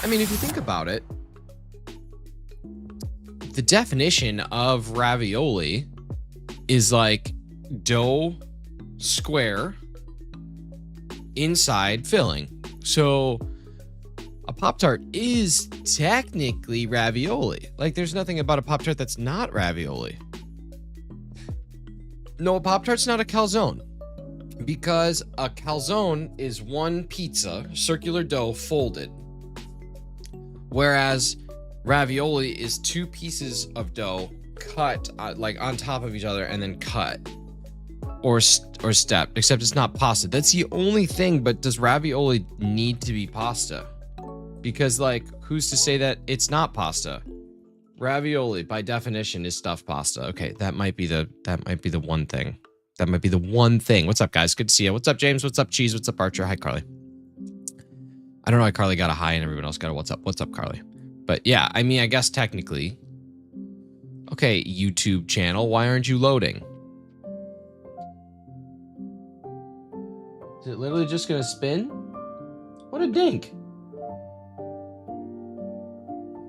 I mean, if you think about it, the definition of ravioli is like dough, square, inside filling. So a Pop-Tart is technically ravioli. Like, there's nothing about a Pop-Tart that's not ravioli. No, a Pop-Tart's not a calzone, because a calzone is one pizza, circular dough, folded. Whereas ravioli is two pieces of dough cut like on top of each other and then cut or stepped, except it's not pasta. That's the only thing. But does ravioli need to be pasta? Because, like, who's to say that it's not pasta? Ravioli by definition is stuffed pasta. Okay, that might be the one thing. That might be the one thing. What's up, guys? Good to see you. What's up, James? What's up, Cheese? What's up, Archer? Hi, Carly. I don't know why Carly got a hi and everyone else got a what's up. What's up, Carly? But yeah, I mean, I guess technically. Okay, YouTube channel, why aren't you loading? Is it literally just gonna spin? What a dink.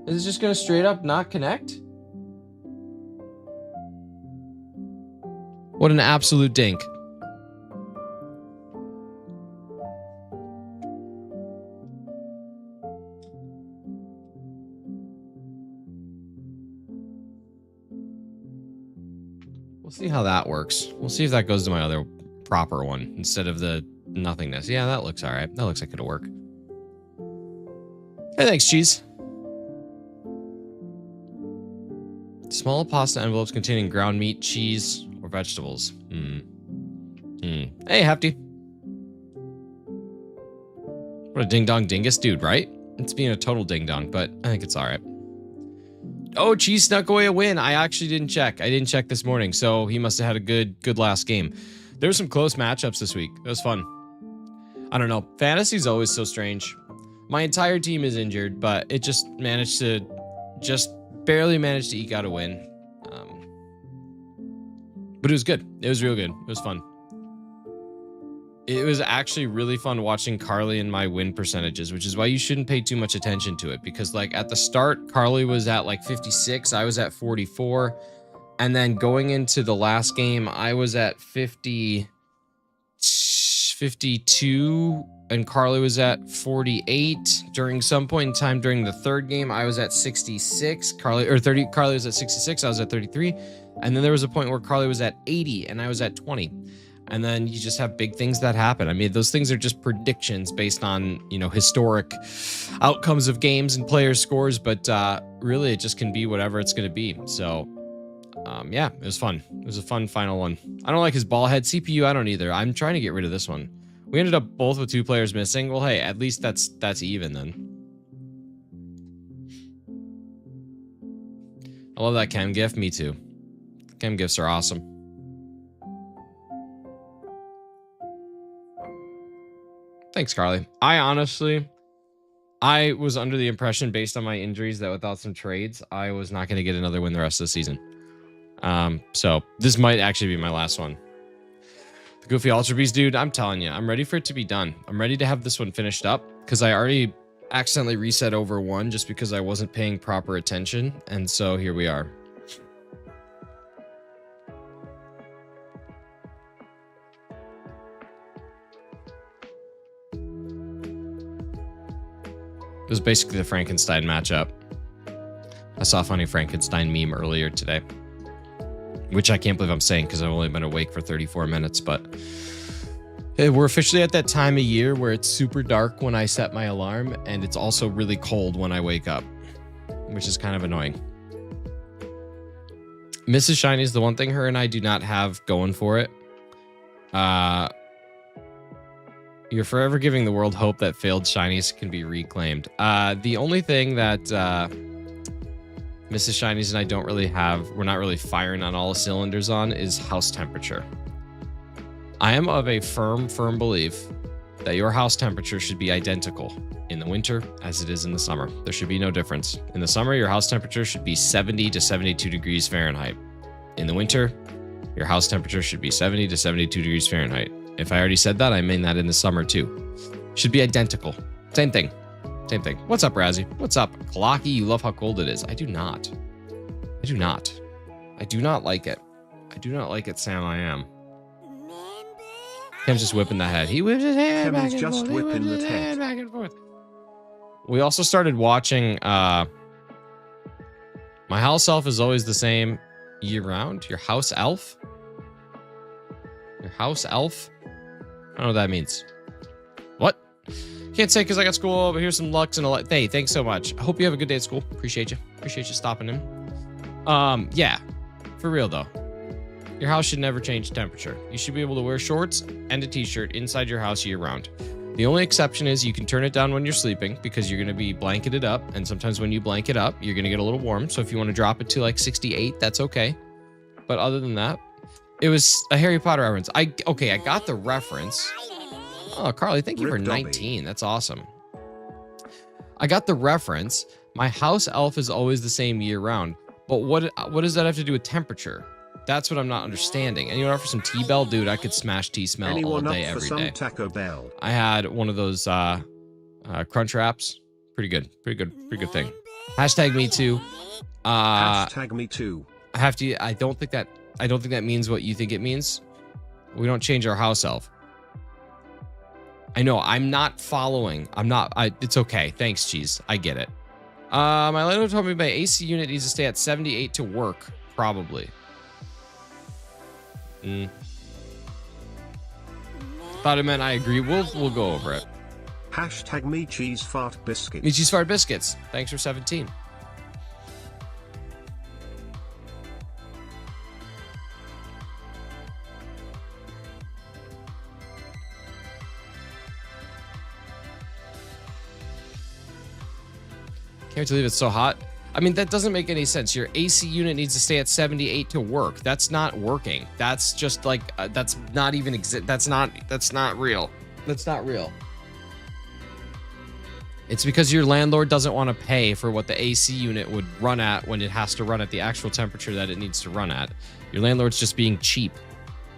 Is it just gonna straight up not connect? What an absolute dink. We'll see how that works. We'll see if that goes to my other proper one instead of the nothingness. Yeah, that looks all right. That looks like it'll work. Hey, thanks, Cheese. Small pasta envelopes containing ground meat, cheese, or vegetables. Hey, Hefty. What a ding-dong dingus dude, right? It's being a total ding-dong, but I think it's all right. Oh, Cheese snuck away a win. I actually didn't check. I didn't check this morning, so he must have had a good last game. There were some close matchups this week. It was fun. I don't know. Fantasy's always so strange. My entire team is injured, but it just barely managed to eke out a win. But it was good. It was real good. It was fun. It was actually really fun watching Carly and my win percentages, which is why you shouldn't pay too much attention to it. Because, like, at the start, Carly was at like 56. I was at 44. And then going into the last game, I was at 52. And Carly was at 48. During some point in time during the third game, I was at 66. Carly was at 66. I was at 33. And then there was a point where Carly was at 80 and I was at 20. And then you just have big things that happen. I mean, those things are just predictions based on, you know, historic outcomes of games and players' scores. But really, it just can be whatever it's going to be. So, yeah, it was fun. It was a fun final one. I don't like his ball head CPU. I don't either. I'm trying to get rid of this one. We ended up both with 2 players missing. Well, hey, at least that's even then. I love that chem gif. Me too. Chem gifs are awesome. Thanks, Carly. I was under the impression, based on my injuries, that without some trades, I was not going to get another win the rest of the season. So this might actually be my last one. The Goofy Ultra Beast, dude, I'm telling you, I'm ready for it to be done. I'm ready to have this one finished up, because I already accidentally reset over one just because I wasn't paying proper attention. And so here we are. It was basically the Frankenstein matchup. I saw a funny Frankenstein meme earlier today, which I can't believe I'm saying because I've only been awake for 34 minutes, but we're officially at that time of year where it's super dark when I set my alarm, and it's also really cold when I wake up, which is kind of annoying. Mrs. Shiny is the one thing her and I do not have going for it. You're forever giving the world hope that failed shinies can be reclaimed. The only thing that Mrs. Shinies and I don't really have, we're not really firing on all cylinders on, is house temperature. I am of a firm belief that your house temperature should be identical in the winter as it is in the summer. There should be no difference. In the summer, your house temperature should be 70 to 72 degrees Fahrenheit. In the winter, your house temperature should be 70 to 72 degrees Fahrenheit. If I already said that, I mean that in the summer too. Should be identical. Same thing. Same thing. What's up, Razzie? What's up? Kalaki, you love how cold it is. I do not. I do not. I do not like it. I do not like it, Sam. I am. Tim's just whipping the head. He whips his hand back and forth. He whips his hand back and forth. We also started watching, My House Elf is always the same year round. Your House Elf? Your House Elf? I don't know what that means. What? Can't say because I got school, but here's some Lux and a lot. Hey, thanks so much. I hope you have a good day at school. Appreciate you. Appreciate you stopping in. Yeah. For real, though. Your house should never change temperature. You should be able to wear shorts and a t-shirt inside your house year round. The only exception is you can turn it down when you're sleeping because you're going to be blanketed up. And sometimes when you blanket up, you're going to get a little warm. So if you want to drop it to like 68, that's okay. But other than that, it was a Harry Potter reference. I got the reference. Oh, Carly, thank you for 19. That's awesome. I got the reference. My house elf is always the same year round. But what does that have to do with temperature? That's what I'm not understanding. Anyone offer some T-Bell? Dude, I could smash T-Smell all day, every day. Taco Bell? I had one of those crunch wraps. Pretty good thing. Hashtag me too. Hashtag me too. I don't think that means what you think it means. We don't change our house elf. I know, I'm not following. It's okay. Thanks, Cheese. I get it. My landlord told me my AC unit needs to stay at 78 to work, probably. Thought it meant I agree. We'll go over it. Hashtag me cheese fart biscuits. Me cheese fart biscuits. Thanks for 17. Can't believe it's so hot. I mean, that doesn't make any sense. Your AC unit needs to stay at 78 to work. That's not working. That's just like, that's not even that's not real. That's not real. It's because your landlord doesn't want to pay for what the AC unit would run at when it has to run at the actual temperature that it needs to run at. Your landlord's just being cheap.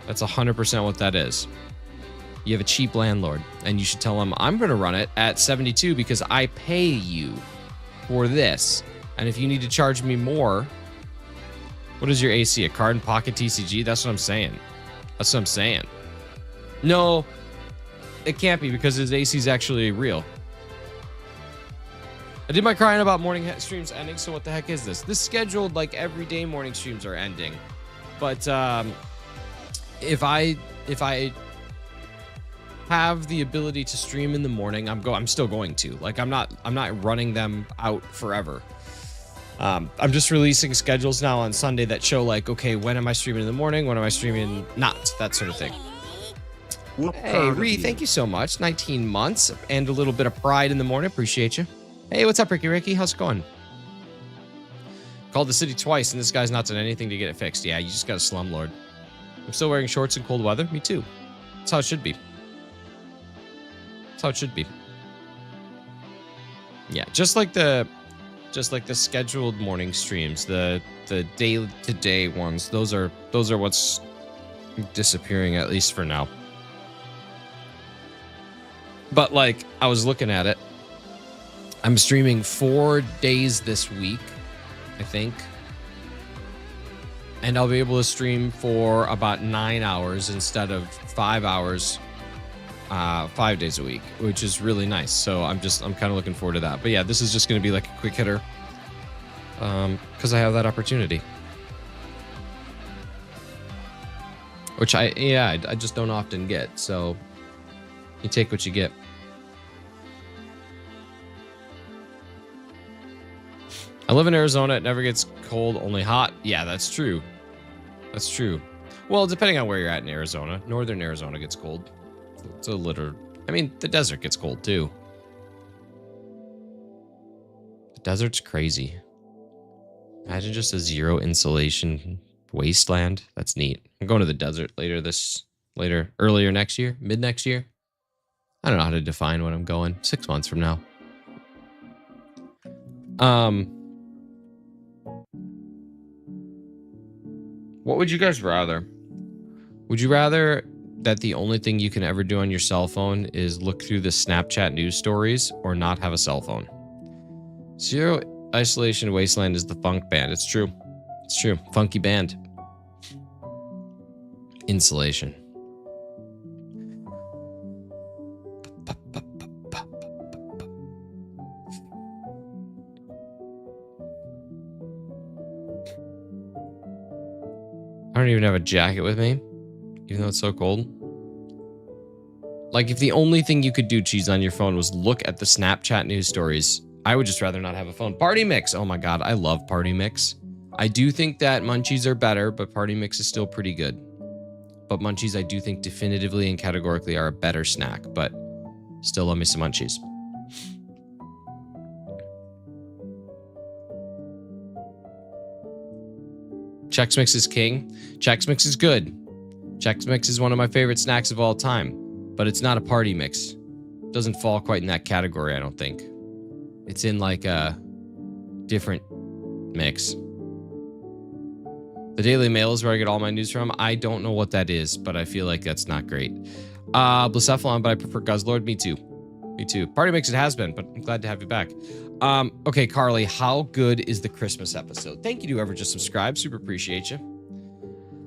That's 100% what that is. You have a cheap landlord, and you should tell him, I'm going to run it at 72 because I pay you for this. And if you need to charge me more, what is your AC? A card and pocket TCG? That's what I'm saying. That's what I'm saying. No, it can't be because his AC is actually real. I did my crying about morning streams ending, so what the heck is this? This scheduled, like, everyday morning streams are ending. But if I have the ability to stream in the morning, I'm still going to. Like, I'm not running them out forever. I'm just releasing schedules now on Sunday that show, like, okay, when am I streaming in the morning? When am I streaming not? That sort of thing. Hey, Ree, thank you so much. 19 months and a little bit of pride in the morning. Appreciate you. Hey, what's up, Ricky? How's it going? Called the city twice, and this guy's not done anything to get it fixed. Yeah, you just got a slumlord. I'm still wearing shorts in cold weather. Me too. That's how it should be. That's how it should be. Yeah, just like the scheduled morning streams, the day to day ones, those are what's disappearing, at least for now. But like, I was looking at it, I'm streaming 4 days this week, I think, and I'll be able to stream for about 9 hours instead of 5 hours 5 days a week, which is really nice. So I'm kind of looking forward to that. But yeah, this is just going to be like a quick hitter because I have that opportunity, which I just don't often get. So you take what you get. I live in Arizona. It never gets cold, only hot. Yeah, that's true. That's true. Well, depending on where you're at in Arizona, northern Arizona gets cold. It's a little, I mean, the desert gets cold too. The desert's crazy. Imagine just a zero insulation wasteland. That's neat. I'm going to the desert earlier next year, mid next year. I don't know how to define when I'm going. 6 months from now. What would you guys rather? Would you rather that the only thing you can ever do on your cell phone is look through the Snapchat news stories or not have a cell phone. Zero Isolation Wasteland is the funk band. It's true. It's true. Funky band. Insulation. I don't even have a jacket with me, even though it's so cold. Like, if the only thing you could do, Cheese, on your phone was look at the Snapchat news stories, I would just rather not have a phone. Party Mix. Oh my God, I love Party Mix. I do think that Munchies are better, but Party Mix is still pretty good. But Munchies, I do think definitively and categorically are a better snack, but still love me some Munchies. Chex Mix is king. Chex Mix is good. Chex Mix is one of my favorite snacks of all time, but it's not a party mix. It doesn't fall quite in that category, I don't think. It's in like a different mix. The Daily Mail is where I get all my news from. I don't know what that is, but I feel like that's not great. Blacephalon, but I prefer Guzzlord. Me too. Me too. Party Mix it has been, but I'm glad to have you back. Okay, Carly, how good is the Christmas episode? Thank you to whoever just subscribed. Super appreciate you.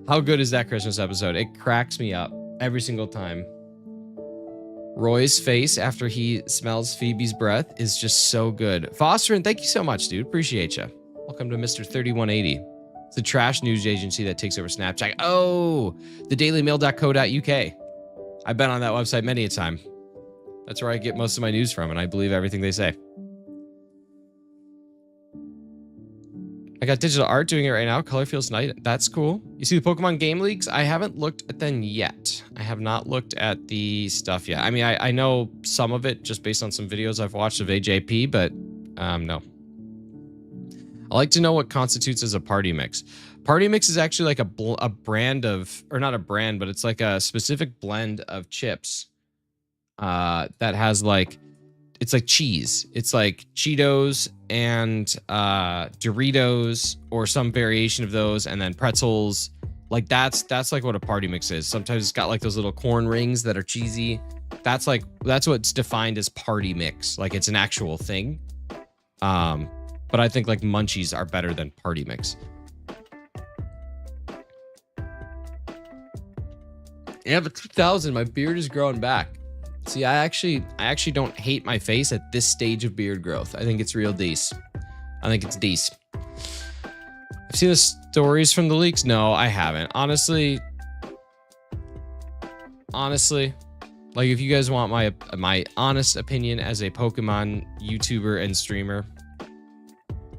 How good is that Christmas episode? It cracks me up every single time. Roy's face after he smells Phoebe's breath is just so good. Fosterin, thank you so much, dude. Appreciate you. Welcome to Mr. 3180. It's the trash news agency that takes over Snapchat. Oh, the dailymail.co.uk. I've been on that website many a time. That's where I get most of my news from, and I believe everything they say. I got digital art doing it right now. Color feels nice. That's cool. You see the Pokemon game leaks? I haven't looked at them yet. I have not looked at the stuff yet. I mean, I know some of it just based on some videos I've watched of AJP, but no. I like to know what constitutes as a party mix. Party mix is actually like a brand of, or not a brand, but it's like a specific blend of chips that has like, it's like cheese. It's like Cheetos and Doritos or some variation of those, and then pretzels. Like that's like what a party mix is. Sometimes it's got like those little corn rings that are cheesy. That's what's defined as party mix. Like it's an actual thing. But I think like Munchies are better than party mix. Yeah, but 2000, my beard is growing back. See, I actually don't hate my face at this stage of beard growth. I think it's real decent. I think it's decent. I've seen the stories from the leaks. No, I haven't. Honestly, like if you guys want my honest opinion as a Pokemon YouTuber and streamer,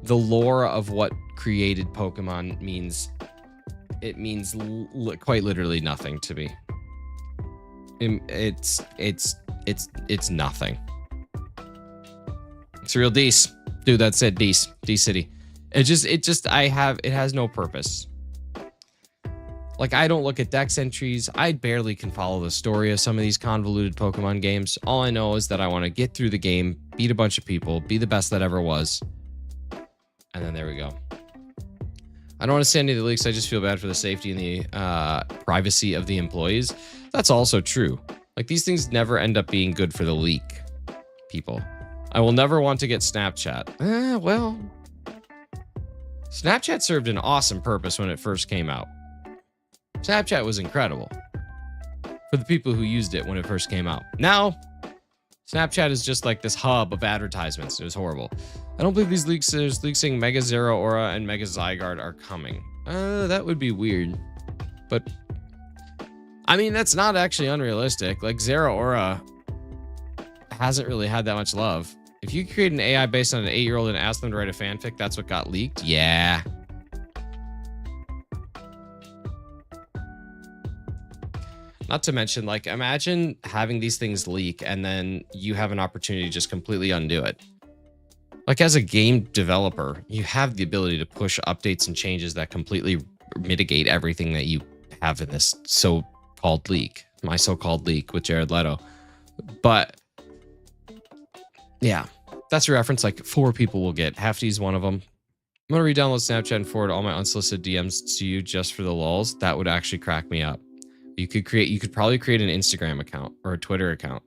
the lore of what created Pokemon means quite literally nothing to me. It's nothing. It's real Dece. Dude, that's it. Dece City. It has no purpose. Like, I don't look at dex entries. I barely can follow the story of some of these convoluted Pokemon games. All I know is that I want to get through the game, beat a bunch of people, be the best that ever was. And then there we go. I don't want to say any of the leaks. I just feel bad for the safety and the privacy of the employees. That's also true. Like, these things never end up being good for the leak people. I will never want to get Snapchat. Well, Snapchat served an awesome purpose when it first came out. Snapchat was incredible for the people who used it when it first came out. Now, Snapchat is just like this hub of advertisements. It was horrible. I don't believe these leaks. There's leaks saying Mega Zero Aura and Mega Zygarde are coming. That would be weird. But, I mean, that's not actually unrealistic. Like, Zero Aura hasn't really had that much love. If you create an AI based on an 8-year-old and ask them to write a fanfic, that's what got leaked? Yeah. Not to mention, like, imagine having these things leak and then you have an opportunity to just completely undo it. Like, as a game developer, you have the ability to push updates and changes that completely mitigate everything that you have in this so-called leak. My so-called leak with Jared Leto. But, yeah, that's a reference like 4 people will get. Hefty's one of them. I'm going to re-download Snapchat and forward all my unsolicited DMs to you just for the lulz. That would actually crack me up. You could probably create an Instagram account or a Twitter account.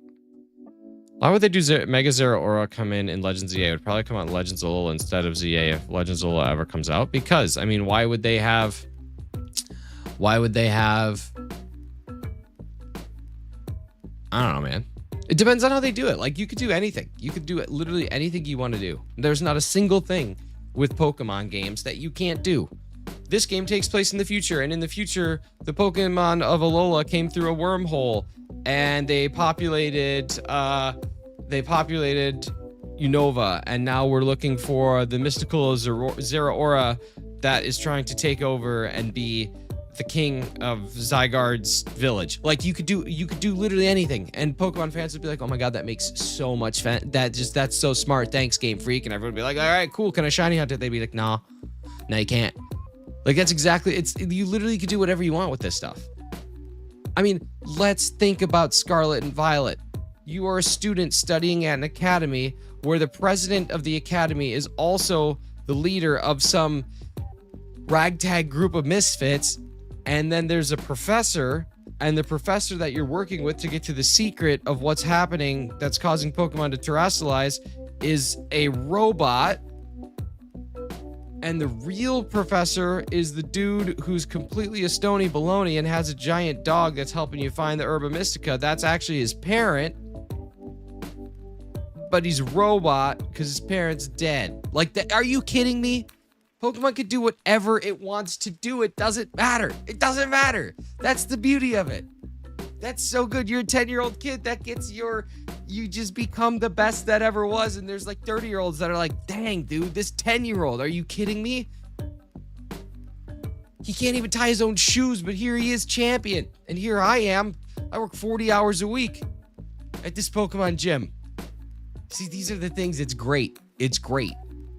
Why would they do Mega Zeraora come in Legends ZA? It would probably come out in Legends Alola instead of ZA if Legends Alola ever comes out. Because, I mean, why would they have... I don't know, man. It depends on how they do it. Like, you could do anything. You could do it literally anything you want to do. There's not a single thing with Pokemon games that you can't do. This game takes place in the future, and in the future, the Pokemon of Alola came through a wormhole, and they populated Unova, and now we're looking for the mystical Zeraora that is trying to take over and be the king of Zygarde's village. Like, you could do literally anything, and Pokemon fans would be like, oh my god, that makes so much that's so smart, thanks Game Freak, and everyone would be like, all right, cool, can I shiny hunt it? They'd be like, nah, no, you can't. Like, that's exactly, you literally could do whatever you want with this stuff. I mean, let's think about Scarlet and Violet. You are a student studying at an academy where the president of the academy is also the leader of some ragtag group of misfits, and then there's a professor, and the professor that you're working with to get to the secret of what's happening that's causing Pokemon to terrestrialize is a robot. And the real professor is the dude who's completely a stony baloney and has a giant dog that's helping you find the Herba Mystica. That's actually his parent. But he's a robot because his parent's dead. Like, are you kidding me? Pokemon could do whatever it wants to do. It doesn't matter. It doesn't matter. That's the beauty of it. That's so good. You're a 10-year-old kid that gets you just become the best that ever was. And there's like 30-year-olds that are like, dang, dude, this 10-year-old, are you kidding me? He can't even tie his own shoes, but here he is, champion. And here I am. I work 40 hours a week at this Pokemon gym. See, these are the things. It's great. It's great.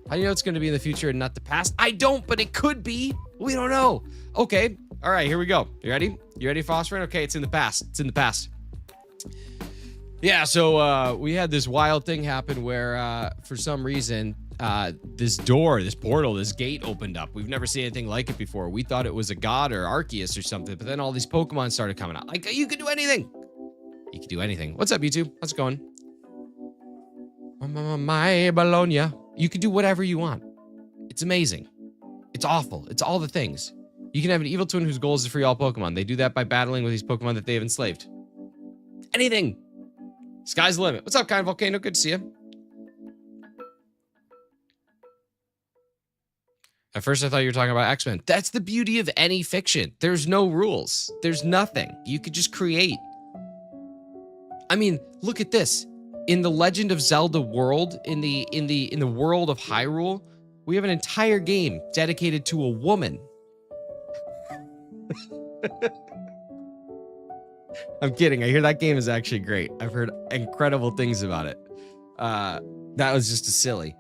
How do you know it's going to be in the future and not the past? I don't, but it could be. We don't know. Okay. All right, here we go. You ready? You ready, Phosphorant? Okay, it's in the past. It's in the past. Yeah, so we had this wild thing happen where for some reason this portal, this gate opened up. We've never seen anything like it before. We thought it was a god or Arceus or something, but then all these Pokemon started coming out. Like, you could do anything. You could do anything. What's up, YouTube? How's it going? My Bologna. You could do whatever you want. It's amazing. It's awful. It's all the things. You can have an evil twin whose goal is to free all Pokemon. They do that by battling with these Pokemon that they have enslaved. Anything. Sky's the limit. What's up, Kind Volcano? Good to see you. At first, I thought you were talking about X-Men. That's the beauty of any fiction. There's no rules. There's nothing. You could just create. I mean, look at this. In the Legend of Zelda world, in the world of Hyrule, we have an entire game dedicated to a woman. I'm kidding. I hear that game is actually great. I've heard incredible things about it. That was just a silly.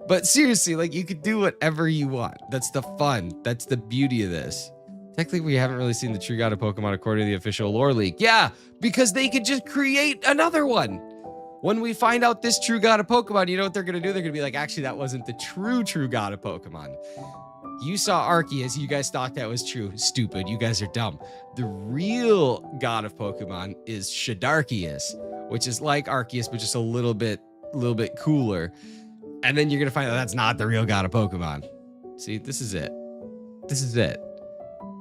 But seriously, like, you could do whatever you want. That's the fun. That's the beauty of this. Technically, we haven't really seen the true god of Pokemon according to the official lore leak. Yeah, because they could just create another one. When we find out this true god of Pokemon, you know what they're going to do? They're going to be like, actually, that wasn't the true god of Pokemon. You saw Arceus. You guys thought that was true. Stupid. You guys are dumb. The real god of Pokemon is Shidarkius, which is like Arceus, but just a little bit cooler. And then you're going to find out that's not the real god of Pokemon. See, this is it. This is it.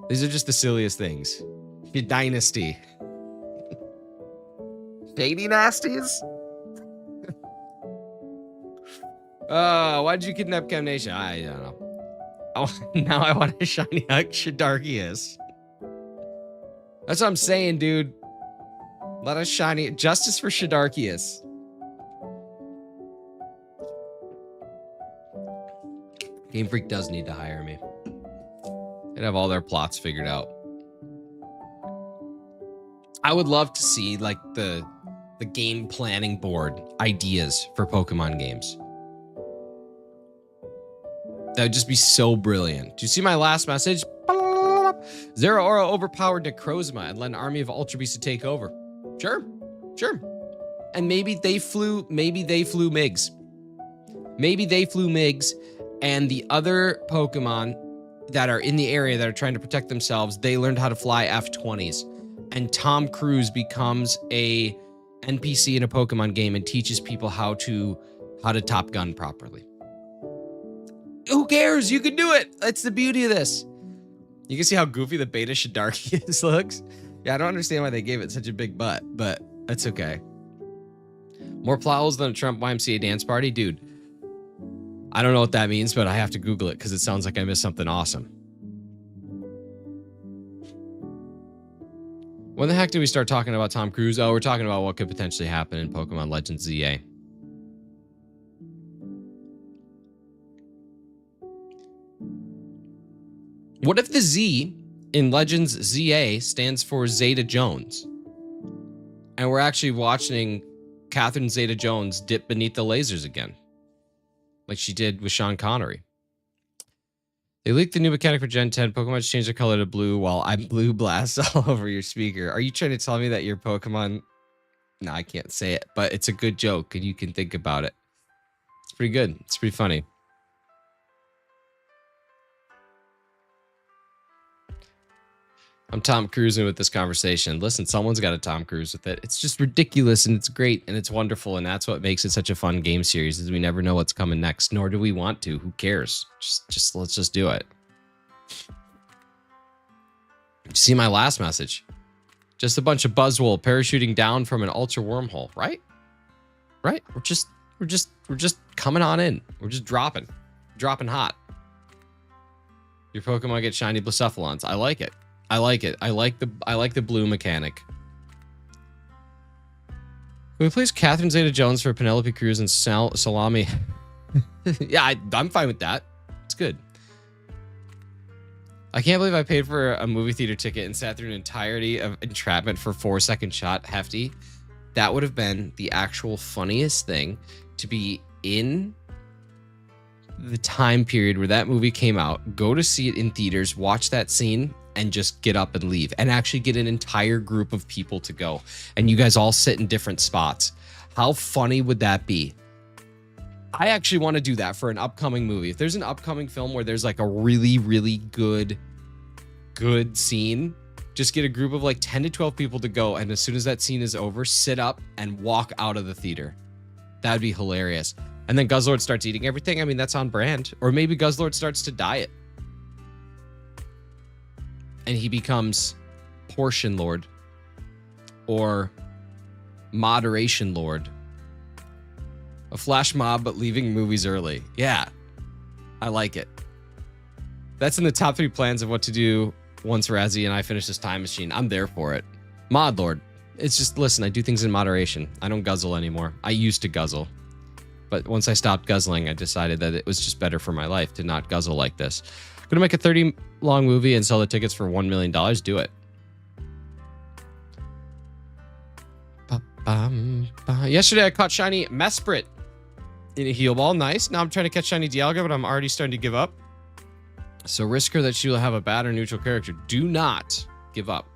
These are just the silliest things. Your dynasty. Shady nasties? Why did you kidnap Chem Nation? I don't know. Now I want a shiny Shidarkius. That's what I'm saying, dude. Let us shiny. Justice for Shidarkius. Game Freak does need to hire me. They'd have all their plots figured out. I would love to see, like, the game planning board ideas for Pokemon games. That would just be so brilliant. Do you see my last message? Zeraora overpowered Necrozma and led an army of Ultra Beasts to take over. Sure. And maybe they flew MiGs. Maybe they flew MiGs, and the other Pokemon that are in the area that are trying to protect themselves, they learned how to fly F-20s. and Tom Cruise becomes a NPC in a Pokemon game and teaches people how to Top Gun properly. Who cares? You can do it. That's the beauty of this. You can see how goofy the beta Shidarki looks. Yeah, I don't understand why they gave it such a big butt, but that's okay. More plowels than a Trump YMCA dance party? Dude, I don't know what that means, but I have to Google it because it sounds like I missed something awesome. When the heck did we start talking about Tom Cruise? Oh, we're talking about what could potentially happen in Pokemon Legends ZA. What if the Z in Legends ZA stands for Zeta Jones? And we're actually watching Catherine Zeta-Jones dip beneath the lasers again, like she did with Sean Connery. They leaked the new mechanic for Gen 10. Pokemon changed their color to blue while I blue blast all over your speaker. Are you trying to tell me that your Pokemon... No, I can't say it, but it's a good joke and you can think about it. It's pretty good. It's pretty funny. I'm Tom Cruising with this conversation. Listen, someone's got to Tom Cruise with it. It's just ridiculous and it's great and it's wonderful. And that's what makes it such a fun game series is we never know what's coming next, nor do we want to. Who cares? Let's just do it. See my last message. Just a bunch of buzzwool parachuting down from an ultra wormhole, right? Right? We're just coming on in. We're just dropping hot. Your Pokemon get shiny Blacephalons. I like it. I like it. I like the blue mechanic. Can we please Catherine Zeta-Jones for Penelope Cruz and Salami? Yeah, I'm fine with that. It's good. I can't believe I paid for a movie theater ticket and sat through an entirety of Entrapment for 4-second shot. Hefty. That would have been the actual funniest thing to be in the time period where that movie came out, go to see it in theaters, watch that scene, and just get up and leave and actually get an entire group of people to go. And you guys all sit in different spots. How funny would that be? I actually want to do that for an upcoming movie. If there's an upcoming film where there's like a really, really good scene, just get a group of like 10 to 12 people to go. And as soon as that scene is over, sit up and walk out of the theater. That'd be hilarious. And then Guzzlord starts eating everything. I mean, that's on brand. Or maybe Guzzlord starts to diet. And he becomes Portion Lord or Moderation Lord. A flash mob, but leaving movies early. Yeah, I like it. That's in the top 3 plans of what to do once Razzie and I finish this time machine. I'm there for it. Mod Lord. It's just, listen, I do things in moderation. I don't guzzle anymore. I used to guzzle. But once I stopped guzzling, I decided that it was just better for my life to not guzzle like this. Gonna make a 30-long movie and sell the tickets for $1 million. Do it. Yesterday, I caught shiny Mesprit in a heal ball. Nice. Now I'm trying to catch shiny Dialga, but I'm already starting to give up. So risk her that she will have a bad or neutral character. Do not give up.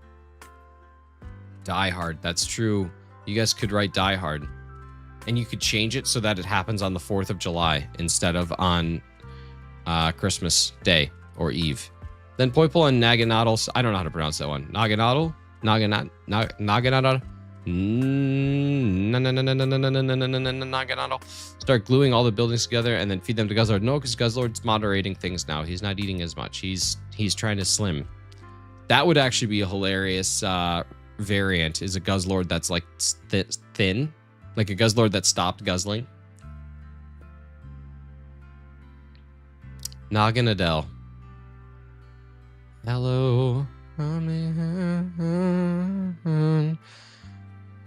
Die Hard. That's true. You guys could write Die Hard. And you could change it so that it happens on the 4th of July instead of on Christmas Day or Eve. Then Poipole and Naganadel. I don't know how to pronounce that one. Naganadel? Naganadel? Naganadel. Start gluing all the buildings together and then feed them to Guzzlord. No, because Guzzlord's moderating things now. He's not eating as much. He's trying to slim. That would actually be a hilarious variant, is a Guzzlord that's like thin. Like a Guzzlord that stopped guzzling. Naganadel. Hello.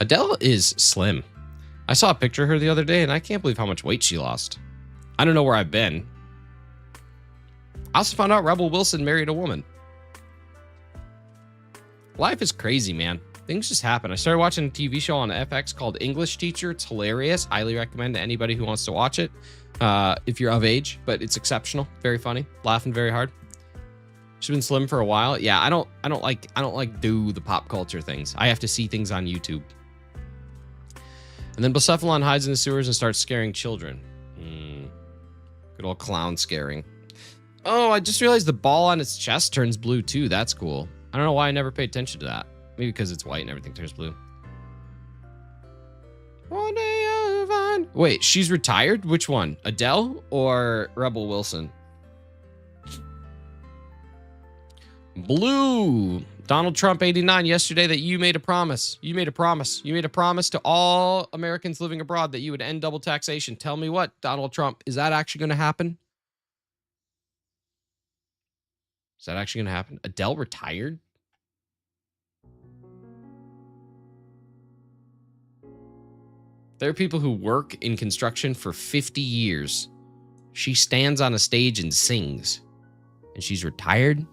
Adele is slim. I saw a picture of her the other day and I can't believe how much weight she lost. I don't know where I've been. I also found out Rebel Wilson married a woman. Life is crazy, man. Things just happen. I started watching a TV show on FX called English Teacher. It's hilarious. Highly recommend to anybody who wants to watch it. If you're of age, but it's exceptional. Very funny. Laughing very hard. She's been slim for a while. Yeah, I don't like do the pop culture things. I have to see things on YouTube. And then Blacephalon hides in the sewers and starts scaring children. Good old clown scaring. Oh, I just realized the ball on its chest turns blue too. That's cool. I don't know why I never paid attention to that. Maybe because it's white and everything turns blue. One day I'll find... Wait, she's retired? Which one? Adele or Rebel Wilson? Blue. Donald Trump 89 yesterday that you made a promise. You made a promise. You made a promise to all Americans living abroad that you would end double taxation. Tell me what, Donald Trump, is that actually going to happen? Is that actually going to happen? Adele retired? There are people who work in construction for 50 years. She stands on a stage and sings. And she's retired?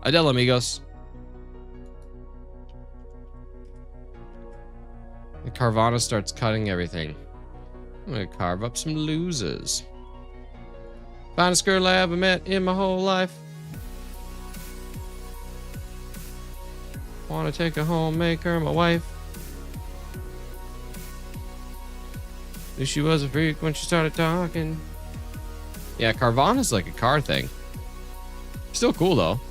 Adele, amigos. And Carvana starts cutting everything. I'm gonna carve up some losers. Finest girl I ever met in my whole life. Wanna take her home, make her my wife. Knew she was a freak when she started talking. Yeah, Carvana's like a car thing. Still cool though.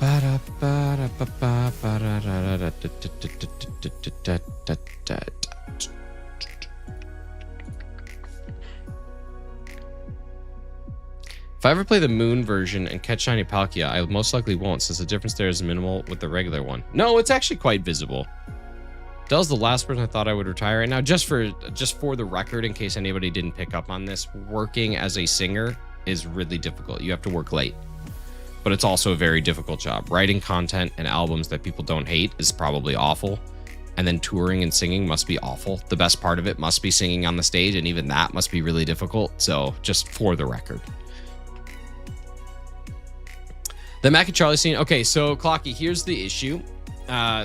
If I ever play the moon version and catch shiny Palkia, I most likely won't, since the difference there is minimal with the regular one. No, it's actually quite visible. Dell's the last person I thought I would retire right now. Just for the record, in case anybody didn't pick up on this, working as a singer is really difficult. You have to work late. But it's also a very difficult job. Writing content and albums that people don't hate is probably awful. And then touring and singing must be awful. The best part of it must be singing on the stage, and even that must be really difficult. So just for the record. The Mac and Charlie scene. Okay, so Clocky, here's the issue,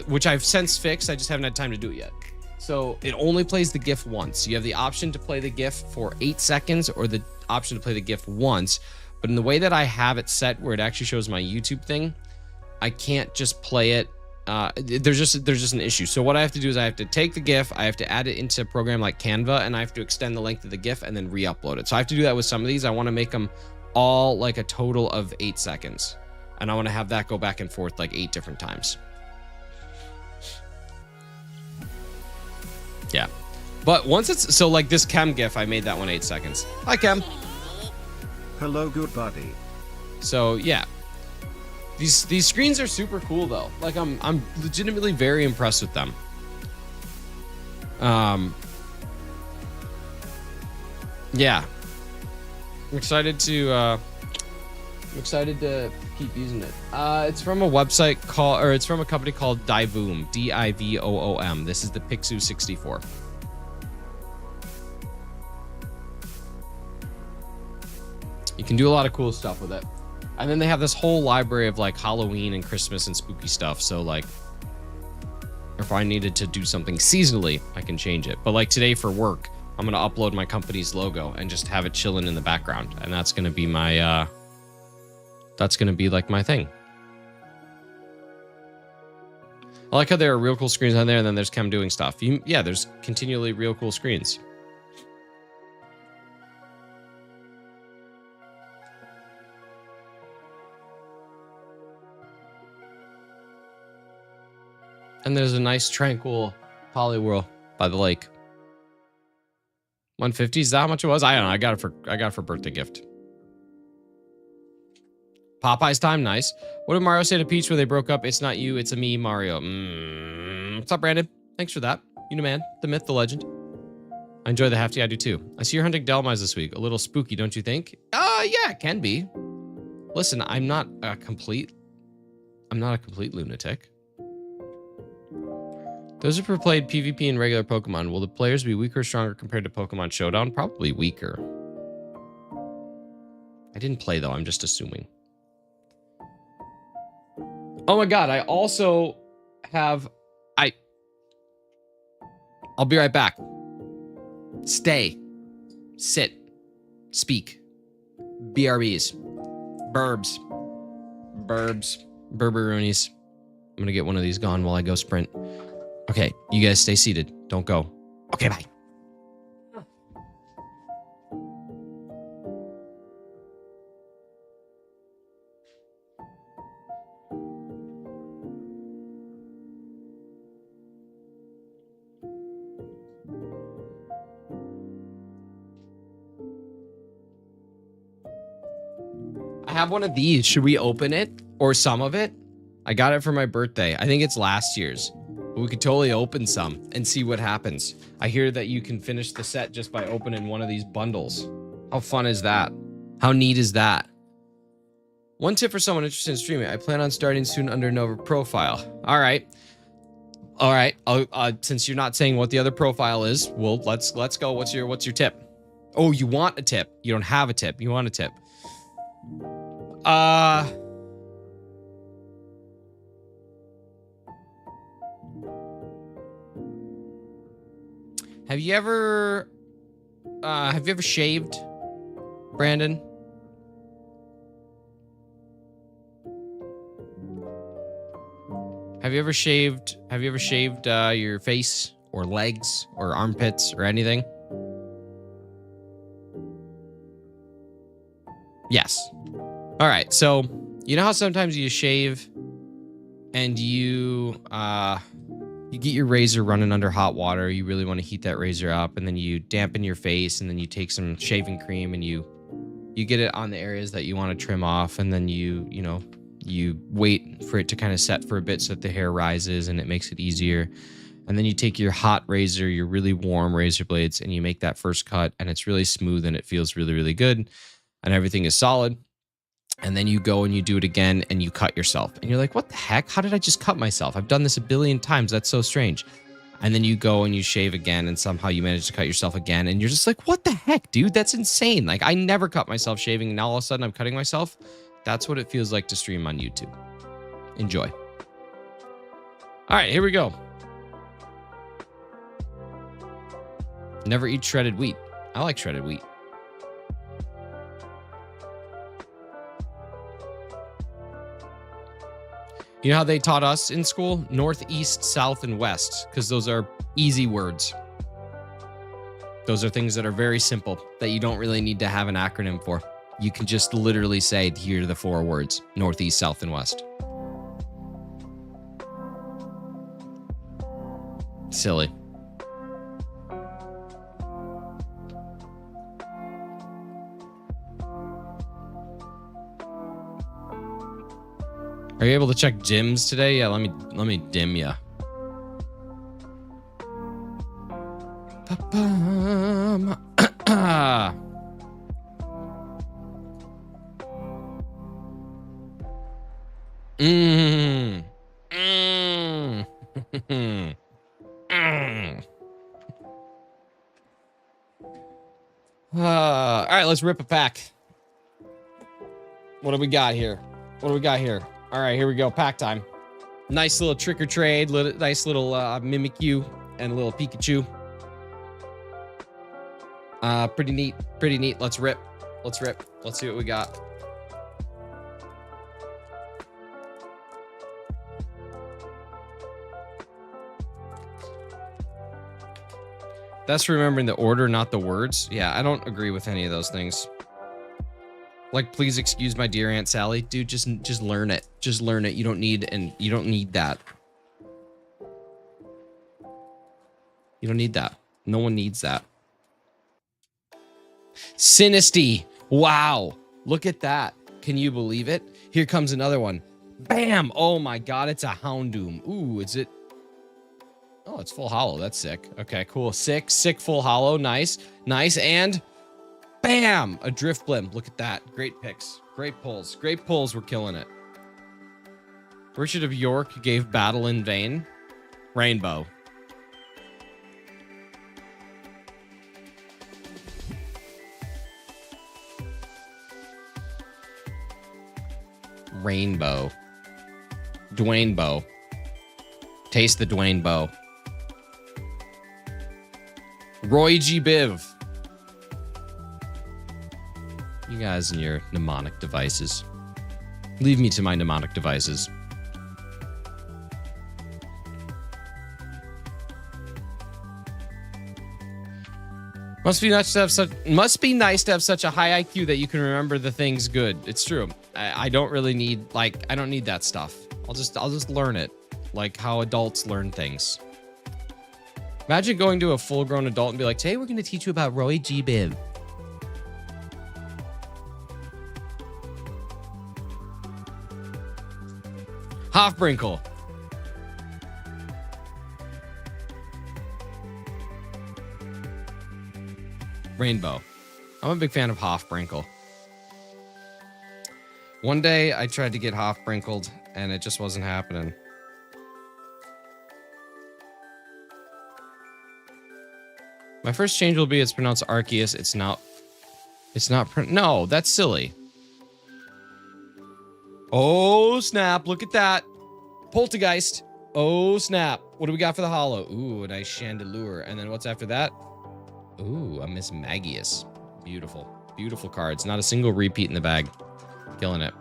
which I've since fixed. I just haven't had time to do it yet. So it only plays the GIF once. You have the option to play the GIF for 8 seconds or the option to play the GIF once. But in the way that I have it set, where it actually shows my YouTube thing, I can't just play it. There's just an issue. So what I have to do is I have to take the GIF, I have to add it into a program like Canva, and I have to extend the length of the GIF and then re-upload it. So I have to do that with some of these. I want to make them all like a total of 8 seconds. And I want to have that go back and forth like 8 different times. Yeah. But once it's, so like this Chem GIF, I made that one 8 seconds. Hi, Chem. Hello, good buddy. So yeah. These screens are super cool though. Like I'm legitimately very impressed with them. Yeah. I'm excited to keep using it. It's from a website called, or it's from a company called Divoom, Divoom. This is the Pixu 64. You can do a lot of cool stuff with it. And then they have this whole library of like Halloween and Christmas and spooky stuff. So like, if I needed to do something seasonally, I can change it. But like today for work, I'm going to upload my company's logo and just have it chilling in the background. And that's going to be my, that's going to be like my thing. I like how there are real cool screens on there, and then there's Chem doing stuff. Yeah, there's continually real cool screens. And there's a nice tranquil Poliwhirl by the lake. 150, is that how much it was? I don't know. I got it for birthday gift. Popeye's time, nice. What did Mario say to Peach when they broke up? It's not you, it's a me, Mario. What's up, Brandon? Thanks for that. You know, man, the myth, the legend. I enjoy the hefty, I do too. I see you're hunting Delmize this week. A little spooky, don't you think? Yeah, it can be. Listen, I'm not a complete lunatic. Those who played PvP and regular Pokemon, will the players be weaker or stronger compared to Pokemon Showdown? Probably weaker. I didn't play though, I'm just assuming. Oh my god, I also have... I'll be right back. Stay. Sit. Speak. BRBs. Burbs. Burberoonies. I'm gonna get one of these gone while I go sprint. Okay, you guys stay seated. Don't go. Okay, bye. I have one of these. Should we open it or some of it? I got it for my birthday. I think it's last year's. But we could totally open some and see what happens. I hear that you can finish the set just by opening one of these bundles. How fun is that? How neat is that? One tip for someone interested in streaming. I plan on starting soon under Nova profile. All right. All right. Since you're not saying what the other profile is, well, let's go. What's your tip? Oh, you want a tip. You don't have a tip. You want a tip. Have you ever shaved, Brandon? Have you ever shaved your face or legs or armpits or anything? Yes. All right. So, you know how sometimes you shave and you get your razor running under hot water. You really want to heat that razor up, and then you dampen your face, and then you take some shaving cream and you get it on the areas that you want to trim off, and then you wait for it to kind of set for a bit so that the hair rises and it makes it easier. And then you take your hot razor, your really warm razor blades, and you make that first cut, and it's really smooth and it feels really, really good, and everything is solid. And then you go and you do it again and you cut yourself. And you're like, what the heck? How did I just cut myself? I've done this a billion times. That's so strange. And then you go and you shave again and somehow you manage to cut yourself again. And you're just like, what the heck, dude? That's insane. Like, I never cut myself shaving, and now all of a sudden I'm cutting myself. That's what it feels like to stream on YouTube. Enjoy. All right, here we go. Never eat shredded wheat. I like shredded wheat. You know how they taught us in school? North, east, south, and west, because those are easy words. Those are things that are very simple that you don't really need to have an acronym for. You can just literally say, here are the 4 words: north, east, south, and west. Silly. Are you able to check dims today? Yeah, let me dim ya. All right, let's rip a pack. What do we got here? What do we got here? All right, here we go. Pack time. Nice little trick or trade. Nice little Mimikyu and a little Pikachu. Pretty neat. Pretty neat. Let's rip. Let's rip. Let's see what we got. That's remembering the order, not the words. Yeah, I don't agree with any of those things. Like, please excuse my dear Aunt Sally. Dude, just learn it. Just learn it. You don't need that. You don't need that. No one needs that. Sinisty. Wow. Look at that. Can you believe it? Here comes another one. Bam. Oh my God. It's a Houndoom. Ooh, is it? Oh, it's full hollow. That's sick. Okay, cool. Sick full hollow. Nice. Nice. And bam, a drift blimp. Look at that. Great picks. Great pulls. Great pulls. We're killing it. Richard of York gave battle in vain. Rainbow. Rainbow. Dwayne Bow. Taste the Dwayne Bow. Roy G. Biv. You guys and your mnemonic devices. Leave me to my mnemonic devices. Must be nice to have such a high IQ that you can remember the things good. It's true. I don't really need I don't need that stuff. I'll just learn it, like how adults learn things. Imagine going to a full-grown adult and be like, "Today we're going to teach you about Roy G. Biv." Hofbrinkle. Rainbow. I'm a big fan of Hofbrinkle. One day I tried to get Hofbrinkled and it just wasn't happening. My first change will be it's pronounced Arceus. It's not. No, that's silly. Oh, snap. Look at that. Poltergeist. Oh, snap. What do we got for the holo? Ooh, a nice Chandelure. And then what's after that? Ooh, a Miss Magius. Beautiful. Beautiful cards. Not a single repeat in the bag. Killing it.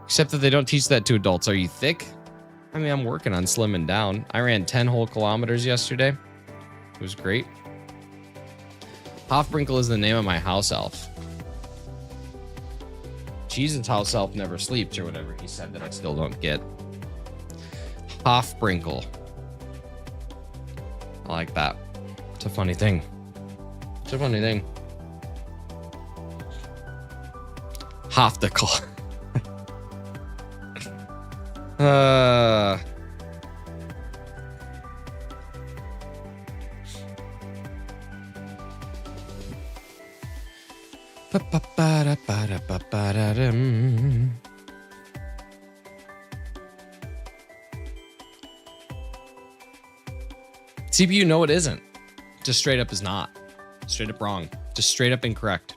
Except that they don't teach that to adults. Are you thick? I mean, I'm working on slimming down. I ran 10 whole kilometers yesterday. It was great. Hofbrinkle is the name of my house elf. Cheese's house elf never sleeps, or whatever he said that I still don't get. Hofbrinkle. I like that. It's a funny thing. It's a funny thing. Hofdicle. CPU, no, it isn't. Just straight up is not. Straight up wrong. Just straight up incorrect.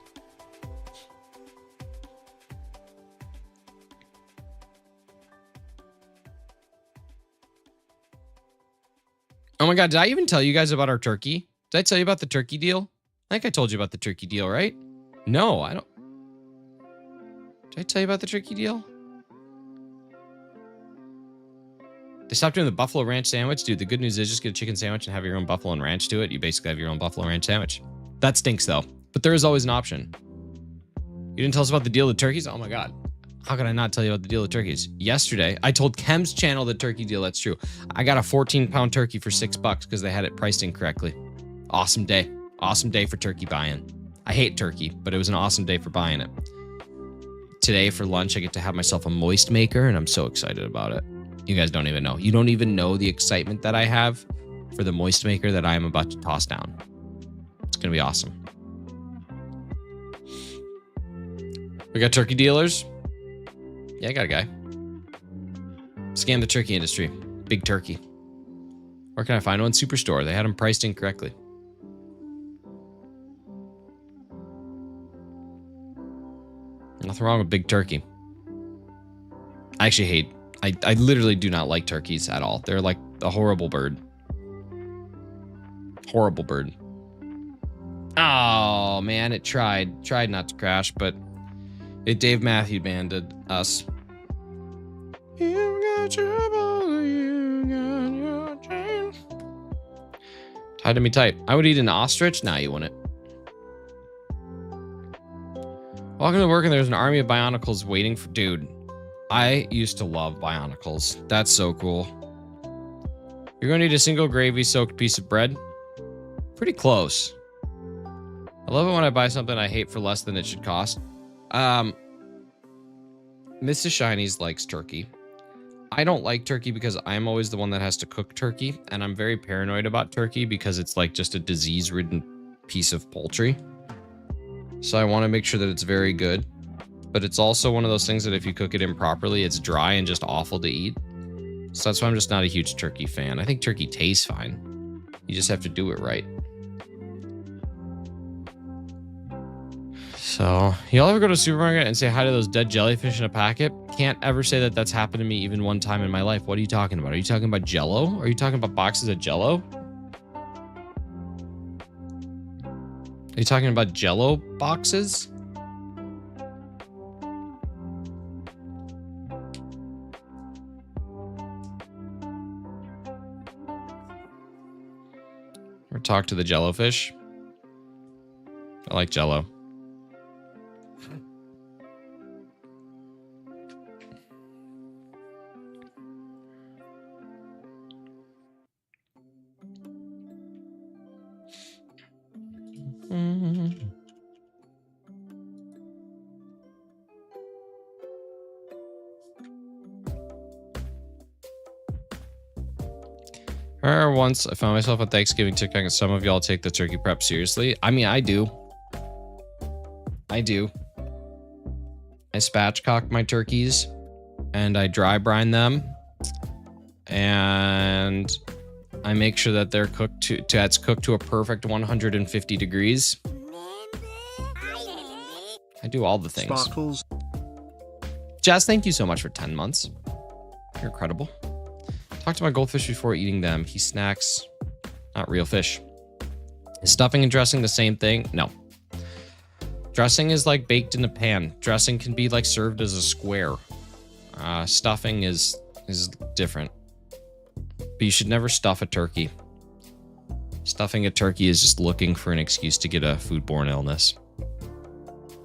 Oh my God, did I even tell you guys about our turkey? Did I tell you about the turkey deal? I think I told you about the turkey deal, right? No, I don't. Did I tell you about the turkey deal? They stopped doing the buffalo ranch sandwich. Dude, the good news is just get a chicken sandwich and have your own buffalo and ranch to it. You basically have your own buffalo ranch sandwich. That stinks though, but there is always an option. You didn't tell us about the deal with turkeys? Oh my God. How could I not tell you about the deal with turkeys? Yesterday, I told Kem's channel the turkey deal. That's true. I got a 14-pound turkey for $6 because they had it priced incorrectly. Awesome day. Awesome day for turkey buying. I hate turkey, but it was an awesome day for buying it. Today for lunch, I get to have myself a moist maker, and I'm so excited about it. You guys don't even know. You don't even know the excitement that I have for the moist maker that I am about to toss down. It's going to be awesome. We got turkey dealers. Yeah, I got a guy. Scam the turkey industry. Big turkey. Where can I find one? Superstore. They had them priced incorrectly. Nothing wrong with big turkey. I actually hate... I literally do not like turkeys at all. They're like a horrible bird. Horrible bird. Oh, man, it tried. Tried not to crash, but it Dave Matthew banded us. You got trouble, you got your dreams. Tied to me tight. I would eat an ostrich. Nah, you wouldn't. Welcome to work, and there's an army of Bionicles waiting for... Dude, I used to love Bionicles. That's so cool. You're going to eat a single gravy-soaked piece of bread? Pretty close. I love it when I buy something I hate for less than it should cost. Mrs. Shinies likes turkey. I don't like turkey because I'm always the one that has to cook turkey, and I'm very paranoid about turkey because it's like just a disease-ridden piece of poultry. So I want to make sure that it's very good. But it's also one of those things that if you cook it improperly, it's dry and just awful to eat. So that's why I'm just not a huge turkey fan. I think turkey tastes fine. You just have to do it right. So, y'all ever go to a supermarket and say hi to those dead jellyfish in a packet? Can't ever say that that's happened to me even one time in my life. What are you talking about? Are you talking about Jell-O? Are you talking about boxes of Jell-O? Are you talking about Jell-O boxes? Or talk to the jellofish. I like jello. Once I found myself on Thanksgiving TikTok and some of y'all take the turkey prep seriously. I mean, I do. I spatchcock my turkeys and I dry brine them. And I make sure that they're cooked it's cooked to a perfect 150 degrees. I do all the things. Sparkles. Jazz, thank you so much for 10 months. You're incredible. Talk to my goldfish before eating them. He snacks, not real fish. Is stuffing and dressing the same thing? No. Dressing is like baked in a pan. Dressing can be like served as a square. Stuffing is different. But you should never stuff a turkey. Stuffing a turkey is just looking for an excuse to get a foodborne illness.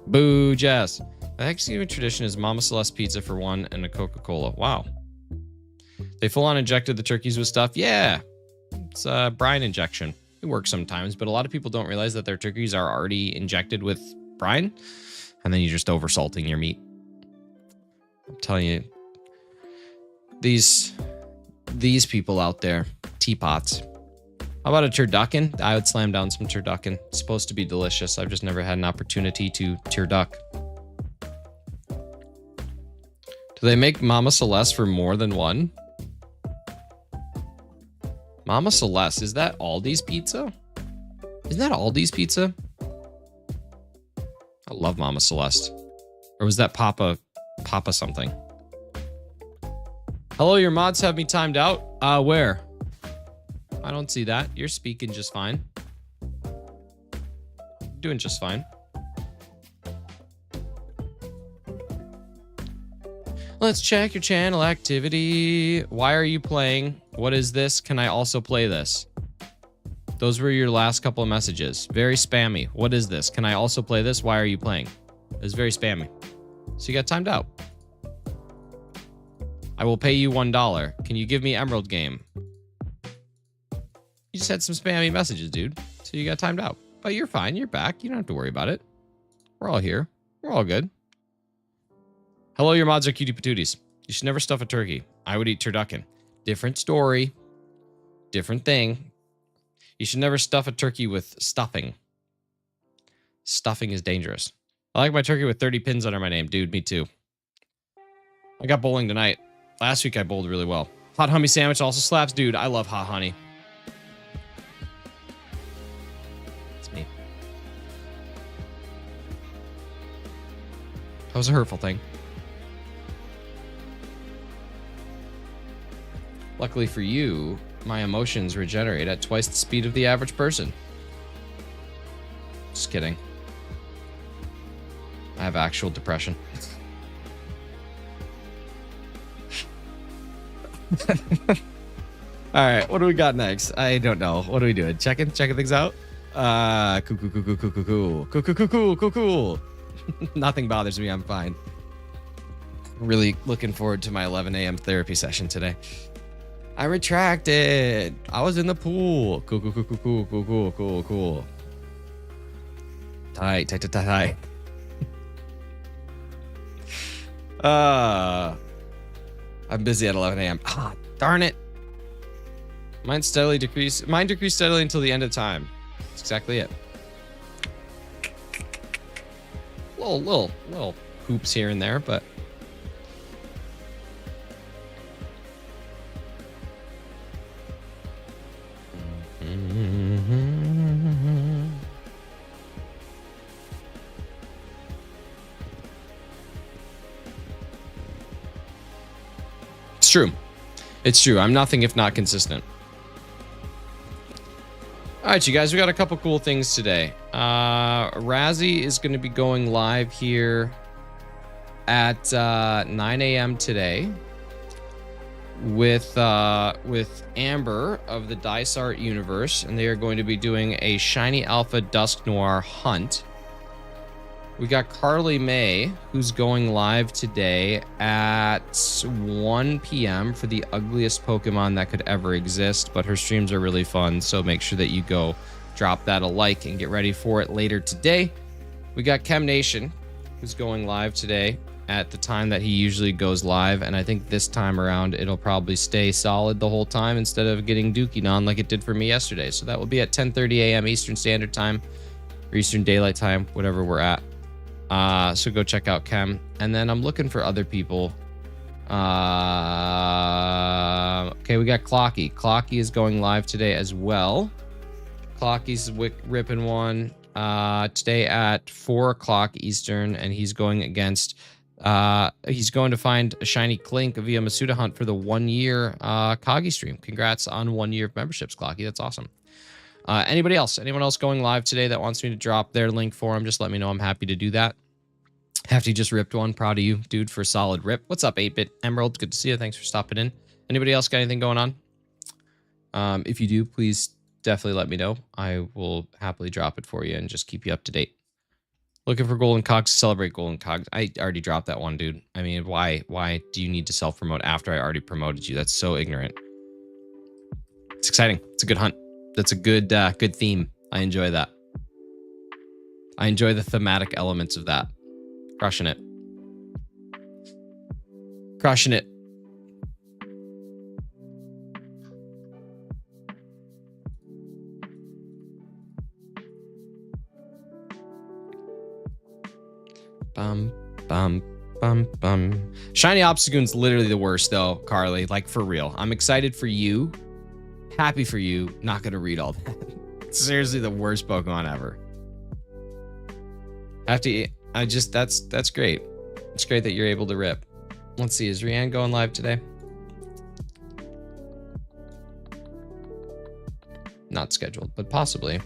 Boo, Jess. The Thanksgiving tradition is Mama Celeste pizza for one and a Coca-Cola. Wow. They full-on injected the turkeys with stuff? Yeah. It's a brine injection. It works sometimes, but a lot of people don't realize that their turkeys are already injected with brine, and then you're just over-salting your meat. I'm telling you, these people out there, teapots. How about a turducken? I would slam down some turducken. It's supposed to be delicious. I've just never had an opportunity to turduck. Do they make Mama Celeste for more than one? Mama Celeste, is that Aldi's pizza? Isn't that Aldi's pizza? I love Mama Celeste. Or was that Papa something? Hello, your mods have me timed out. Where? I don't see that. You're speaking just fine. Doing just fine. Let's check your channel activity. Why are you playing? What is this? Can I also play this? Those were your last couple of messages. Very spammy. What is this? Can I also play this? Why are you playing? It's very spammy. So you got timed out. I will pay you $1. Can you give me Emerald Game? You just had some spammy messages, dude. So you got timed out. But you're fine. You're back. You don't have to worry about it. We're all here. We're all good. Hello, your mods are cutie patooties. You should never stuff a turkey. I would eat turducken. Different story. Different thing. You should never stuff a turkey with stuffing. Stuffing is dangerous. I like my turkey with 30 pins under my name. Dude, me too. I got bowling tonight. Last week I bowled really well. Hot honey sandwich also slaps. Dude, I love hot honey. It's me. That was a hurtful thing. Luckily for you, my emotions regenerate at twice the speed of the average person. Just kidding. I have actual depression. All right, what do we got next? I don't know. What are we doing? Checking things out? Cool. Nothing bothers me. I'm fine. Really looking forward to my 11 a.m. therapy session today. I retracted. I was in the pool. Cool. Tight. I'm busy at 11 a.m. Ah, darn it. Mine decreased steadily until the end of time. That's exactly it. Little hoops here and there, but it's true. I'm nothing if not consistent. All right, you guys, we got a couple cool things today. Razzie is going to be going live here at 9 a.m. today. with Amber of the Dice Art universe, and they are going to be doing a Shiny Alpha Dusk Noir hunt. We got Carly May, who's going live today at 1 p.m. for the ugliest Pokemon that could ever exist, but her streams are really fun, so make sure that you go drop that a like and get ready for it later today. We got Chem Nation, who's going live today at the time that he usually goes live, and I think this time around it'll probably stay solid the whole time instead of getting dookied on like it did for me yesterday. So that will be at 10:30 a.m. Eastern Standard Time, or Eastern Daylight Time, whatever we're at. So go check out Chem. And then I'm looking for other people. Okay, we got Clocky. Clocky is going live today as well. Clocky's ripping one today at 4 o'clock Eastern, and he's going against he's going to find a shiny Clink via Masuda Hunt for the 1 year Kagi stream. Congrats on 1 year of memberships, Clocky. That's awesome. Anybody else? Anyone else going live today that wants me to drop their link for them? Just let me know. I'm happy to do that. Hefty just ripped one. Proud of you, dude, for a solid rip. What's up, 8-Bit Emerald? Good to see you. Thanks for stopping in. Anybody else got anything going on? If you do, please definitely let me know. I will happily drop it for you and just keep you up to date. Looking for Golden Cogs to celebrate Golden Cogs. I already dropped that one, dude. I mean, why do you need to self-promote after I already promoted you? That's so ignorant. It's exciting. It's a good hunt. That's a good good theme. I enjoy that. I enjoy the thematic elements of that. Crushing it. Crushing it. Bum, bum, bum, bum. Shiny Obstagoon's literally the worst, though, Carly. Like, for real. I'm excited for you. Happy for you. Not gonna read all that. Seriously, the worst Pokemon ever. That's great. It's great that you're able to rip. Let's see, is Rianne going live today? Not scheduled, but possibly.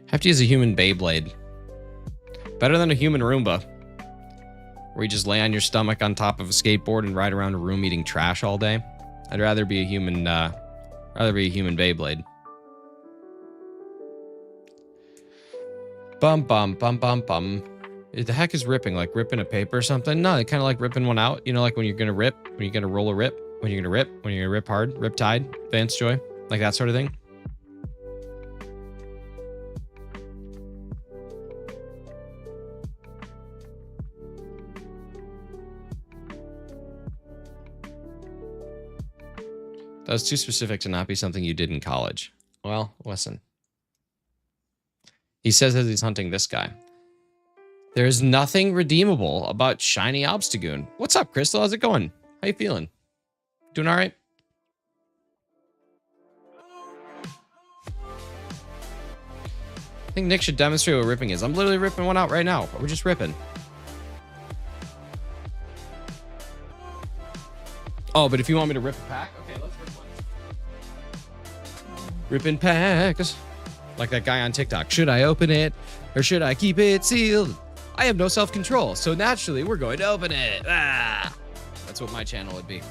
Hefty is a human Beyblade. Better than a human Roomba, where you just lay on your stomach on top of a skateboard and ride around a room eating trash all day. I'd rather be a human Beyblade. Bum bum bum bum bum. The heck is ripping? Like ripping a paper or something? No, kind of like ripping one out. You know, like when you're gonna rip, when you're gonna roll a rip, when you're gonna rip, when you're gonna rip hard, Riptide, Advanced Joy, like that sort of thing. That was too specific to not be something you did in college. Well, listen. He says as he's hunting this guy. There's nothing redeemable about Shiny Obstagoon. What's up, Crystal? How's it going? How you feeling? Doing all right? I think Nick should demonstrate what ripping is. I'm literally ripping one out right now. We're just ripping. Oh, but if you want me to rip a pack, okay, let's rip one. Ripping packs. Like that guy on TikTok. Should I open it or should I keep it sealed? I have no self-control, so naturally we're going to open it. Ah! That's what my channel would be.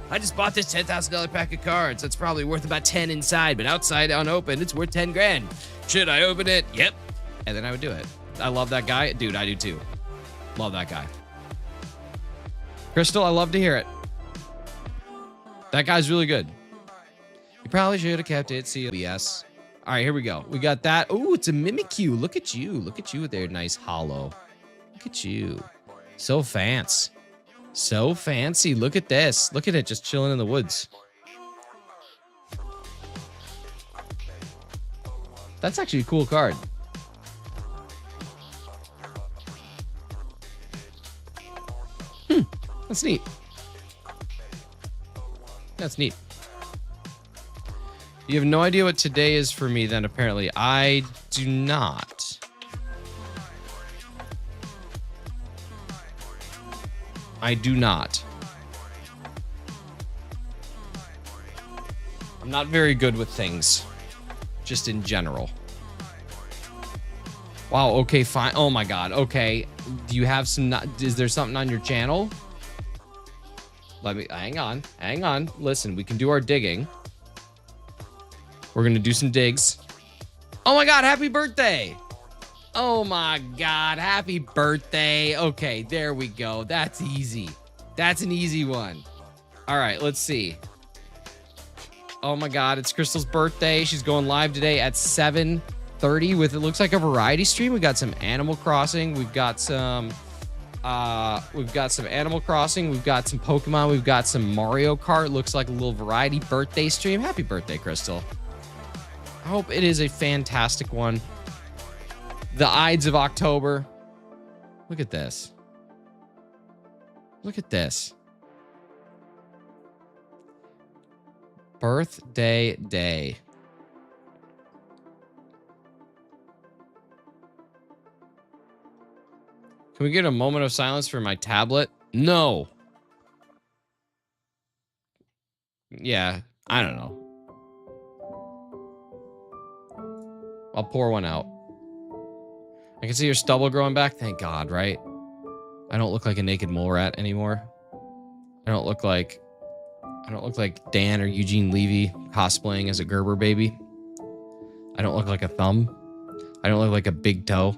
I just bought this $10,000 pack of cards. That's probably worth about 10 inside, but outside unopened, it's worth 10 grand. Should I open it? Yep. And then I would do it. I love that guy. Dude, I do too. Love that guy. Crystal, I love to hear it. That guy's really good. You probably should have kept it sealed. Yes. All right, here we go. We got that. Oh, it's a Mimikyu. Look at you. Look at you with their nice hollow. Look at you. So fancy. So fancy. Look at this. Look at it just chilling in the woods. That's actually a cool card. That's neat. That's neat. You have no idea what today is for me, then, apparently. I do not. I do not. I'm not very good with things. just in general. Wow, okay, fine. Oh my god, okay. Do you have some, is there something on your channel? Let me, hang on. Listen, we can do our digging. We're gonna do some digs. Oh my god, happy birthday! Oh my god, happy birthday. Okay, there we go. That's easy. That's an easy one. All right, let's see. Oh my god, it's Crystal's birthday. She's going live today at 7:30 with, it looks like, a variety stream. We got some Animal Crossing. We've got some Animal Crossing. We've got some Pokemon. We've got some Mario Kart. Looks like a little variety birthday stream. Happy birthday, Crystal. I hope it is a fantastic one. The Ides of October. Look at this. Look at this. Birthday day. Can we get a moment of silence for my tablet? No. Yeah, I don't know. I'll pour one out. I can see your stubble growing back. Thank God, right? I don't look like a naked mole rat anymore. I don't look like Dan or Eugene Levy cosplaying as a Gerber baby. I don't look like a thumb. I don't look like a big toe.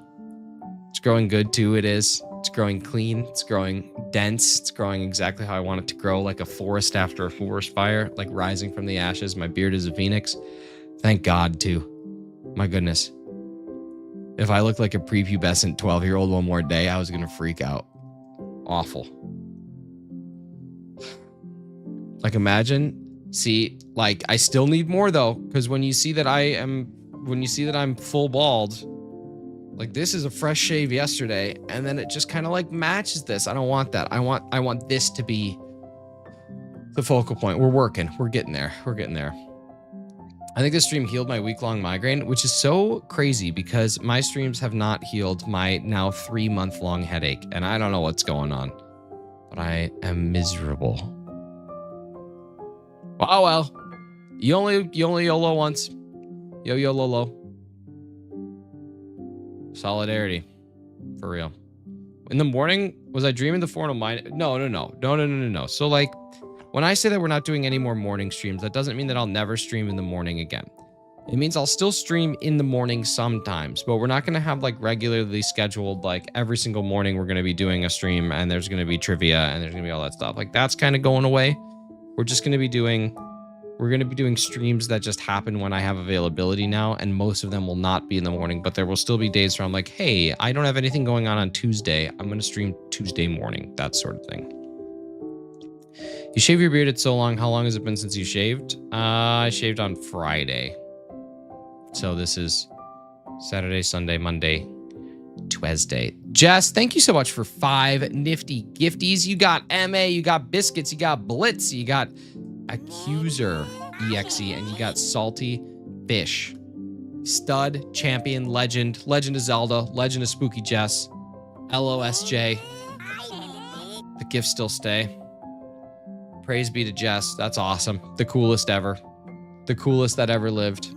It's growing good too, it is. It's growing clean. It's growing dense. It's growing exactly how I want it to grow, like a forest after a forest fire, like rising from the ashes. My beard is a phoenix. Thank God, too. My goodness. If I looked like a prepubescent 12-year-old one more day, I was going to freak out. Awful. Like, imagine. See, like, I still need more, though, because when you see that I'm full bald, like, this is a fresh shave yesterday, and then it just kind of like matches this. I don't want that. I want this to be the focal point. We're working. We're getting there. We're getting there. I think this stream healed my week-long migraine, which is so crazy because my streams have not healed my now 3-month-long headache, and I don't know what's going on, but I am miserable. Oh well, you only YOLO once. Yo Lolo. Solidarity, for real. In the morning, was I dreaming the formal mind? No. So like, when I say that we're not doing any more morning streams, that doesn't mean that I'll never stream in the morning again. It means I'll still stream in the morning sometimes, but we're not going to have like regularly scheduled, like every single morning we're going to be doing a stream and there's going to be trivia and there's going to be all that stuff. Like that's kind of going away. We're going to be doing streams that just happen when I have availability now, and most of them will not be in the morning, but there will still be days where I'm like, hey, I don't have anything going on Tuesday. I'm going to stream Tuesday morning, that sort of thing. You shave your beard, it's so long. How long has it been since you shaved? I shaved on Friday. So this is Saturday, Sunday, Monday, Tuesday. Jess, thank you so much for 5 nifty gifties. You got MA, you got Biscuits, you got Blitz, you got Accuser EXE, and you got Salty Fish. Stud, Champion, Legend of Zelda, Legend of Spooky Jess, LOSJ. The gifts still stay. Praise be to Jess. That's awesome. The coolest ever. The coolest that ever lived.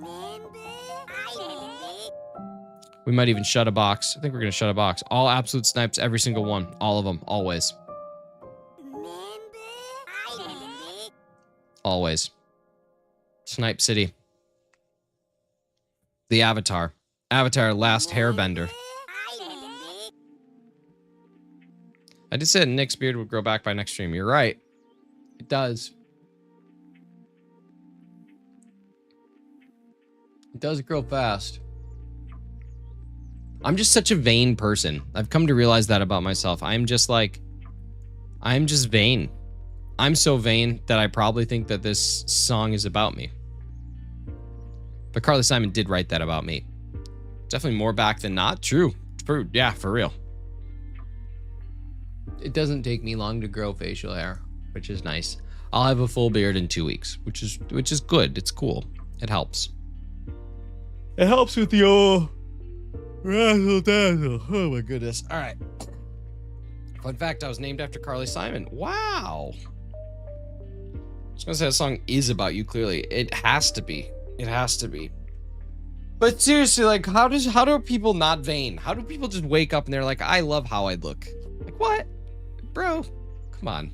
We might even shut a box. I think we're going to shut a box. All absolute snipes, every single one. All of them. Always. Always. Snipe City. The Avatar. Avatar Last Hairbender. I just said Nick's beard would grow back by next stream. You're right. It does. It does grow fast. I'm just such a vain person. I've come to realize that about myself. I'm just vain. I'm so vain that I probably think that this song is about me. But Carly Simon did write that about me. Definitely more back than not. True. Yeah, for real. It doesn't take me long to grow facial hair, which is nice. I'll have a full beard in 2 weeks, which is good. It's cool. It helps. It helps with your razzle dazzle. Oh my goodness. All right. Fun fact, I was named after Carly Simon. Wow. I was gonna say that song is about you, clearly. It has to be. It has to be. But seriously, like, how do people not vain? How do people just wake up and they're like, I love how I look? Like, what? Bro, come on.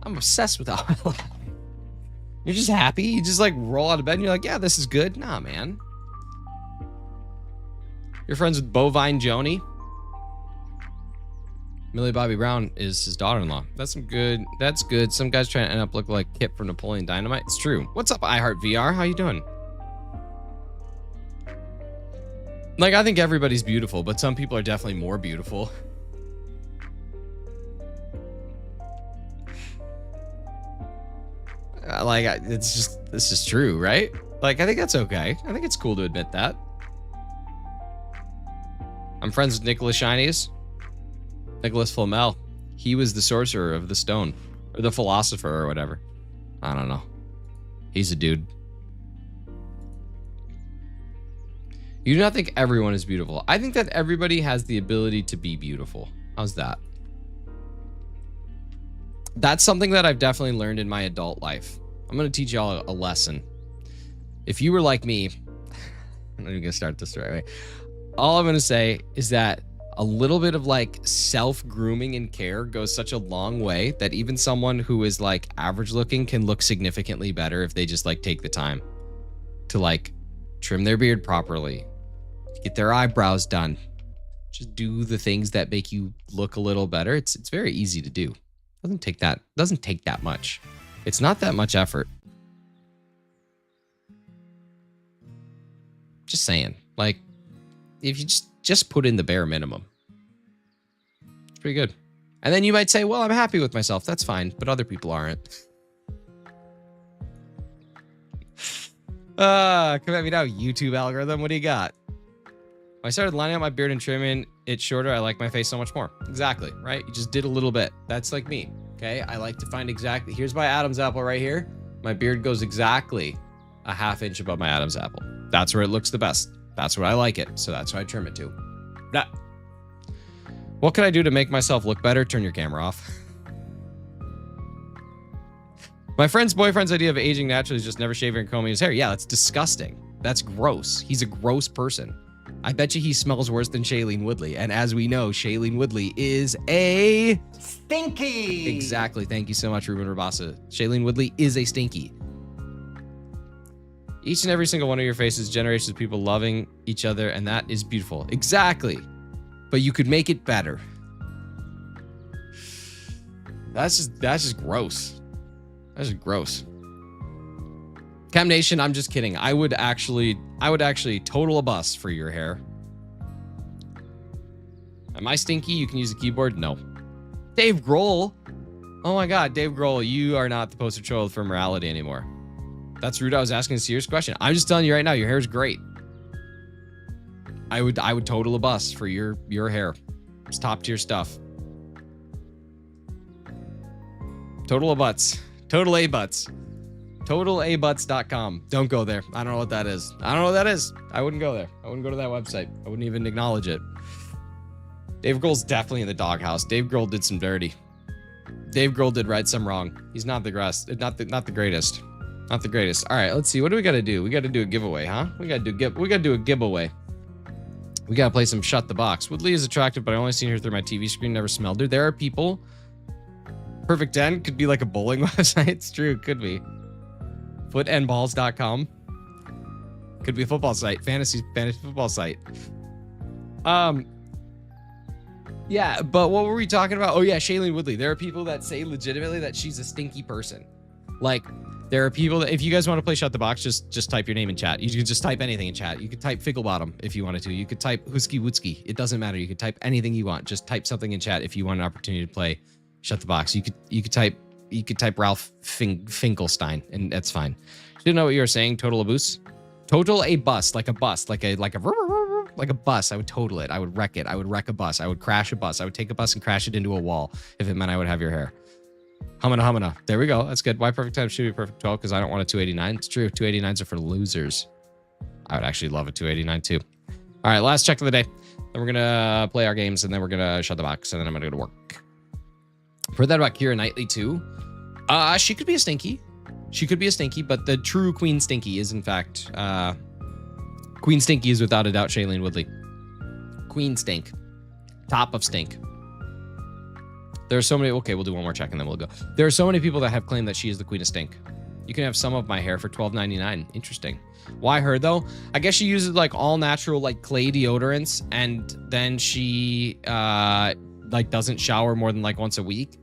I'm obsessed with how I look. You're just happy? You just like roll out of bed and you're like, yeah, this is good. Nah, man. You're friends with Bovine Joni? Millie Bobby Brown is his daughter-in-law. That's good. Some guys trying to end up look like Kip from Napoleon Dynamite. It's true. What's up, iHeart VR? How you doing? Like, I think everybody's beautiful, but some people are definitely more beautiful. It's just true, right? Like, I think that's okay. I think it's cool to admit that. I'm friends with Nicholas Shinies. Nicholas Flamel. He was the sorcerer of the stone, or the philosopher, or whatever. I don't know. He's a dude. You do not think everyone is beautiful. I think that everybody has the ability to be beautiful. How's that? That's something that I've definitely learned in my adult life. I'm going to teach y'all a lesson. If you were like me, I'm not even going to start this the right way. All I'm going to say is that a little bit of like self-grooming and care goes such a long way that even someone who is like average looking can look significantly better if they just like take the time to like trim their beard properly, get their eyebrows done, just do the things that make you look a little better. It's very easy to do. Doesn't take that much. It's not that much effort. Just saying, like, if you just put in the bare minimum, it's pretty good. And then you might say, well, I'm happy with myself. That's fine, but other people aren't. Come at me now, YouTube algorithm. What do you got? When I started lining up my beard and trimming it shorter, I like my face so much more. Exactly, right? You just did a little bit. That's like me, okay? I like to find exactly... Here's my Adam's apple right here. My beard goes exactly a ½ inch above my Adam's apple. That's where it looks the best. That's where I like it, so that's why I trim it to. That. What can I do to make myself look better? Turn your camera off. My friend's boyfriend's idea of aging naturally is just never shaving and combing his hair. Yeah, that's disgusting. That's gross. He's a gross person. I bet you he smells worse than Shailene Woodley. And as we know, Shailene Woodley is a... Stinky! Exactly. Thank you so much, Ruben Rabasa. Shailene Woodley is a stinky. Each and every single one of your faces, generations of people loving each other, and that is beautiful. Exactly. But you could make it better. That's just gross. That's just gross. Cam Nation, I'm just kidding. I would actually total a bus for your hair. Am I stinky? You can use a keyboard? No. Dave Grohl. Oh my God, Dave Grohl, you are not the poster child for morality anymore. That's rude. I was asking a serious question. I'm just telling you right now, your hair's great. I would total a bus for your hair. It's top tier stuff. Total a butts. Total A butts. TotalAbutts.com. Don't go there. I don't know what that is. I don't know what that is. I wouldn't go there. I wouldn't go to that website. I wouldn't even acknowledge it. Dave Grohl's definitely in the doghouse. Dave Grohl did some dirty. Dave Grohl did right some wrong. He's not the greatest. Not the greatest. Not the greatest. All right, let's see. What do we got to do? We got to do a giveaway, huh? We got to do a giveaway. We got to play some Shut the Box. Woodley is attractive, but I only seen her through my TV screen. Never smelled her. There are people. Perfect 10 could be like a bowling website. It's true. It could be. Footandballs.com. Could be a football site. Fantasy football site. Yeah, but what were we talking about? Oh yeah, Shailene Woodley. There are people that say legitimately that she's a stinky person. Like, there are people that, if you guys want to play Shut the Box, just type your name in chat. You can just type anything in chat. You could type Figglebottom if you wanted to. You could type Husky Wootsky. It doesn't matter. You could type anything you want. Just type something in chat if you want an opportunity to play Shut the Box. You could type Ralph Finkelstein, and that's fine. You didn't know what you were saying. Total a bus. Total a bus, like a bus, like a bus. I would total it. I would wreck it. I would wreck a bus. I would crash a bus. I would take a bus and crash it into a wall if it meant I would have your hair. Humana. There we go. That's good. Why perfect 10 should be perfect 12? Because I don't want a 289. It's true. 289s are for losers. I would actually love a 289 too. All right, last check of the day. Then we're gonna play our games, and then we're gonna shut the box, and then I'm gonna go to work. Heard that about Keira Knightley too. She could be a stinky. She could be a stinky, but the true Queen Stinky is in fact Queen Stinky is without a doubt Shailene Woodley. Queen Stink. Top of Stink. There are so many. Okay, we'll do one more check and then we'll go. There are so many people that have claimed that she is the Queen of Stink. You can have some of my hair for $12.99. Interesting. Why her though? I guess she uses like all natural like clay deodorants, and then she like doesn't shower more than like once a week.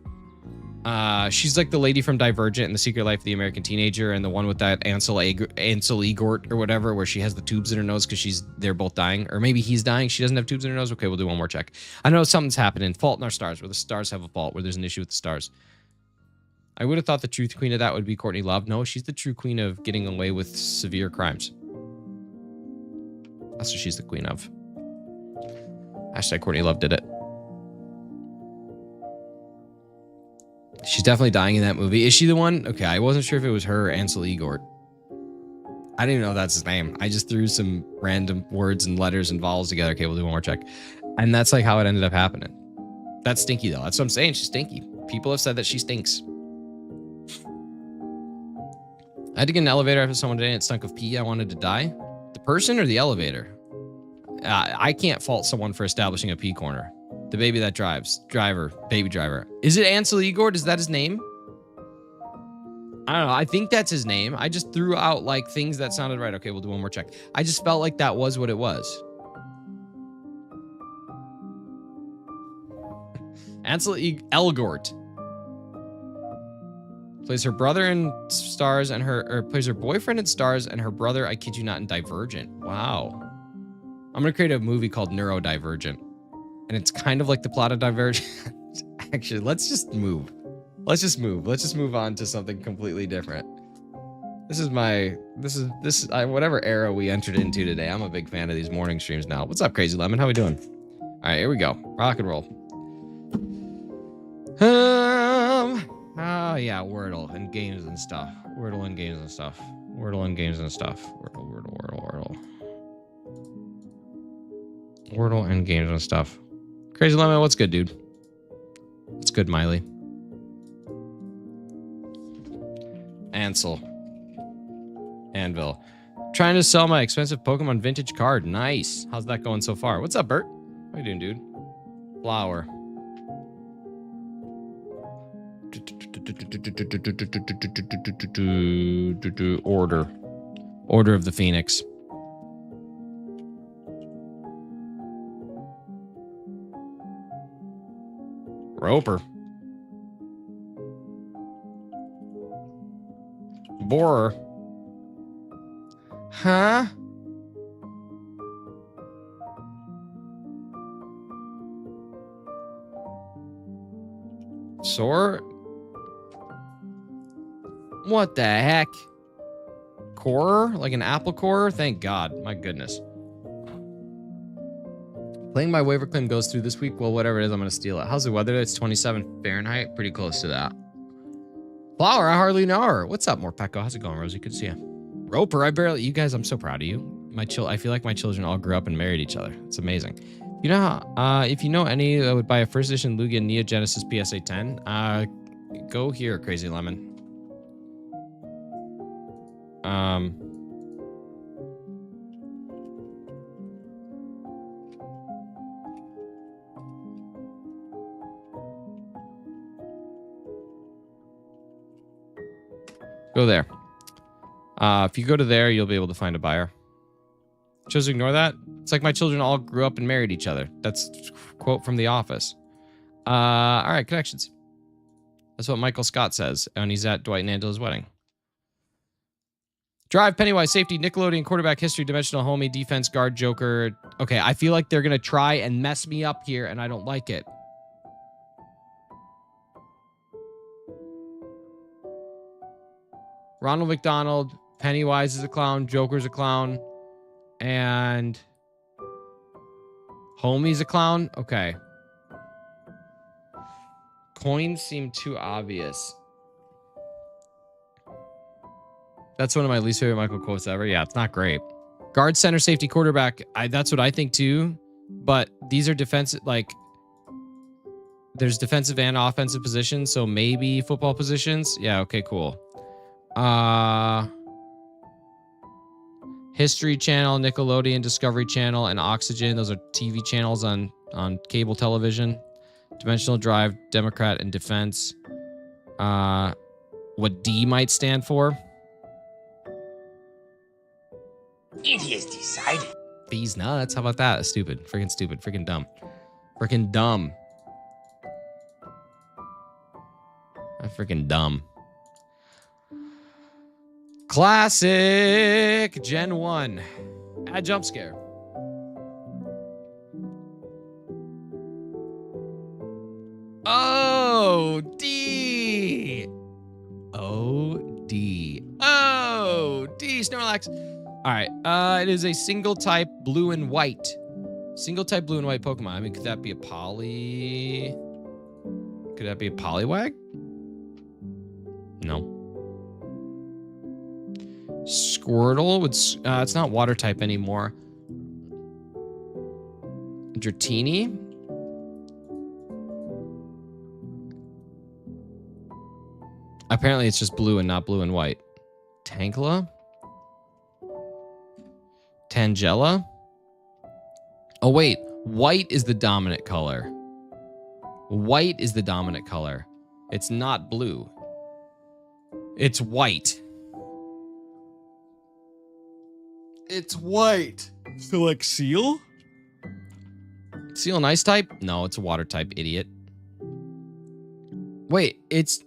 She's like the lady from Divergent and The Secret Life of the American Teenager, and the one with that Ansel Elgort or whatever, where she has the tubes in her nose because they're both dying, or maybe he's dying. She doesn't have tubes in her nose. Okay, we'll do one more check. I know something's happening. Fault in Our Stars, where the stars have a fault, where there's an issue with the stars. I would have thought the true queen of that would be Courtney Love. No, she's the true queen of getting away with severe crimes. That's what she's the queen of. Hashtag Courtney Love did it. She's definitely dying in that movie. Is she the one? Okay, I wasn't sure if it was her or Ansel Elgort. I didn't even know that's his name. I just threw some random words and letters and vowels together. Okay, we'll do one more check. And that's like how it ended up happening. That's stinky though. That's what I'm saying. She's stinky. People have said that she stinks. I had to get an elevator after someone today and it stunk of pee. I wanted to die. The person or the elevator? I can't fault someone for establishing a pee corner. The baby that drives. Baby driver. Is it Ansel Elgort? Is that his name? I don't know. I think that's his name. I just threw out like things that sounded right. Okay, we'll do one more check. I just felt like that was what it was. Ansel Elgort. Plays her brother in Stars and plays her boyfriend in Stars and her brother, I kid you not, in Divergent. Wow. I'm going to create a movie called Neurodivergent. And it's kind of like the plot of Divergent. Actually, let's just move. Let's just move on to something completely different. This is whatever era we entered into today. I'm a big fan of these morning streams now. What's up, Crazy Lemon? How we doing? All right, here we go. Rock and roll. Oh yeah, Wordle and games and stuff. Wordle and games and stuff. Wordle and games and stuff. Wordle. Wordle and games and stuff. Crazy Lemon, what's good, dude? What's good, Miley? Ansel. Anvil. Trying to sell my expensive Pokemon vintage card. Nice. How's that going so far? What's up, Bert? How you doing, dude? Flower. Order of the Phoenix. Roper. Borer. Huh? Sore? What the heck? Corer? Like an apple corer? Thank God. My goodness. Playing my waiver claim goes through this week. Well, whatever it is, I'm going to steal it. How's the weather? It's 27 Fahrenheit. Pretty close to that. Flower, I hardly know her. What's up, Morpeko? How's it going, Rosie? Good to see you. Roper, you guys, I'm so proud of you. I feel like my children all grew up and married each other. It's amazing. You know how, if you know any that would buy a first edition Lugia Neo Genesis PSA 10, go here, Crazy Lemon. Go there. If you go to there, you'll be able to find a buyer. Chose to ignore that. It's like my children all grew up and married each other. That's a quote from The Office. All right, connections. That's what Michael Scott says, and he's at Dwight and Angela's wedding. Drive, Pennywise, safety, Nickelodeon, quarterback, history, dimensional, homie, defense, guard, joker. Okay, I feel like they're going to try and mess me up here, and I don't like it. Ronald McDonald, Pennywise is a clown, Joker's a clown, and homie's a clown? Okay. Coins seem too obvious. That's one of my least favorite Michael quotes ever. Yeah, it's not great. Guard, center, safety, quarterback. That's what I think too. But these are defensive, like, there's defensive and offensive positions. So maybe football positions. Yeah, okay, cool. History Channel, Nickelodeon, Discovery Channel, and Oxygen. Those are TV channels on cable television. Dimensional Drive, Democrat, and Defense. What D might stand for? It is decided. These nuts. How about that? Stupid. Freaking dumb. Freaking dumb. Freaking dumb. Classic Gen 1. Add jump scare. Oh, D. Oh, D. Oh, D. Snorlax. All right. It is a single type blue and white. Single type blue and white Pokemon. I mean, could that be a Poly? Could that be a Poliwag? No. Squirtle would. It's not water type anymore. Dratini. Apparently, it's just blue and not blue and white. Tangela. Tangela. Oh, wait. White is the dominant color. White is the dominant color. It's not blue. It's white. It's white. So, like, Seal? Seal an ice type? No, it's a water type, idiot. Wait, it's...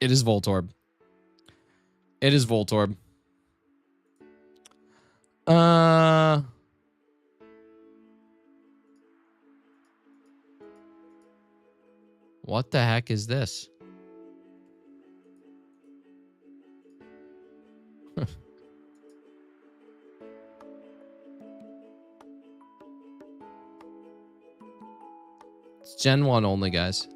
It is Voltorb. It is Voltorb. What the heck is this? It's Gen 1 only, guys.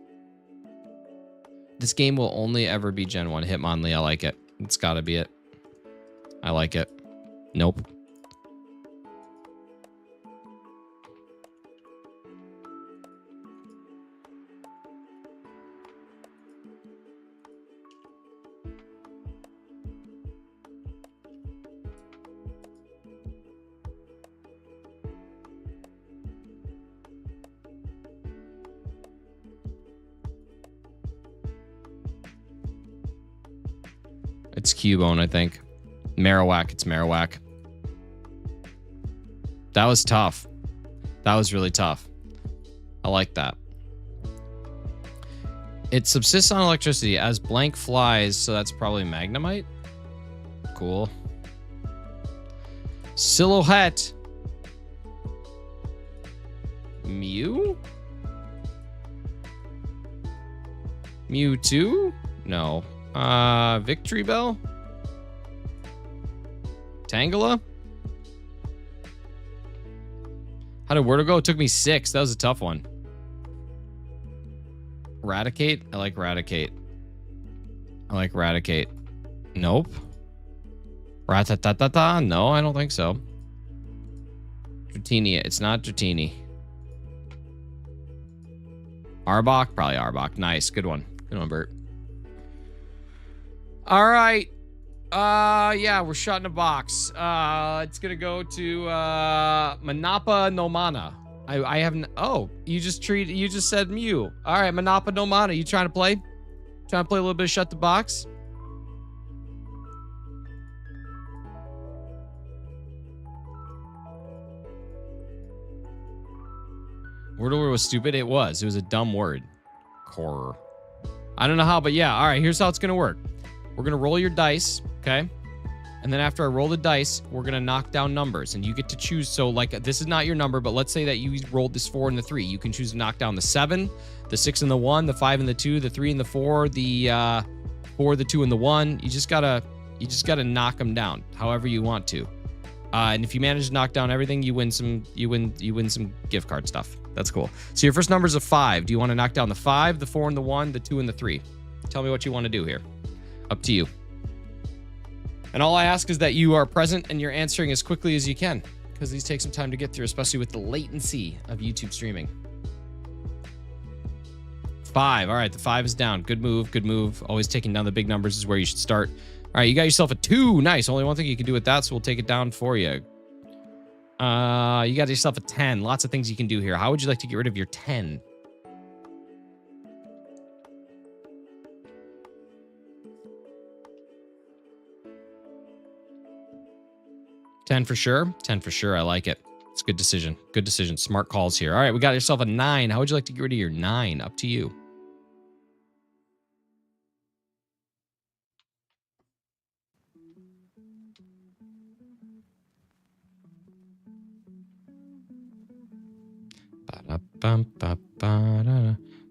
This game will only ever be Gen 1. Hitmonlee, I like it. It's gotta be it. I like it. Nope. It's Cubone, I think. Marowak, it's Marowak. That was tough. That was really tough. I like that. It subsists on electricity as blank flies, so that's probably Magnemite. Cool. Silhouette. Mew? Mewtwo? No. Victory Bell? Tangela? How did where to go? It took me 6. That was a tough one. Raticate? I like Raticate. I like Raticate. Nope. Ratatatata? No, I don't think so. Dratini. It's not Dratini. Arbok? Probably Arbok. Nice. Good one. Good one, Bert. All right. Yeah, we're shutting a box. It's gonna go to Manapa no Mana. I haven't. Oh, you just said Mew. All right, Manapa no Mana. You trying to play? Trying to play a little bit of shut the box? Word was stupid. It was. It was a dumb word. Core. I don't know how, but yeah. All right, here's how it's gonna work. We're going to roll your dice, okay? And then after I roll the dice, we're going to knock down numbers. And you get to choose. So, like, this is not your number, but let's say that you rolled this 4 and the 3. You can choose to knock down the 7, the 6 and the 1, the 5 and the 2, the 3 and the 4, the 4, the 2 and the 1. You just gotta knock them down however you want to. And if you manage to knock down everything, you win some gift card stuff. That's cool. So your first number is a 5. Do you want to knock down the 5, the 4 and the 1, the 2 and the 3? Tell me what you want to do here. Up to you. And all I ask is that you are present and you're answering as quickly as you can, because these take some time to get through, especially with the latency of YouTube streaming. 5. All right, the 5 is down. Good move, good move. Always taking down the big numbers is where you should start. All right, you got yourself a 2. Nice. Only one thing you can do with that, so we'll take it down for you. You got yourself a 10. Lots of things you can do here. How would you like to get rid of your 10? $10 for sure. 10 for sure. I like it. It's a good decision. Good decision. Smart calls here. All right, we got yourself a 9. How would you like to get rid of your 9? Up to you.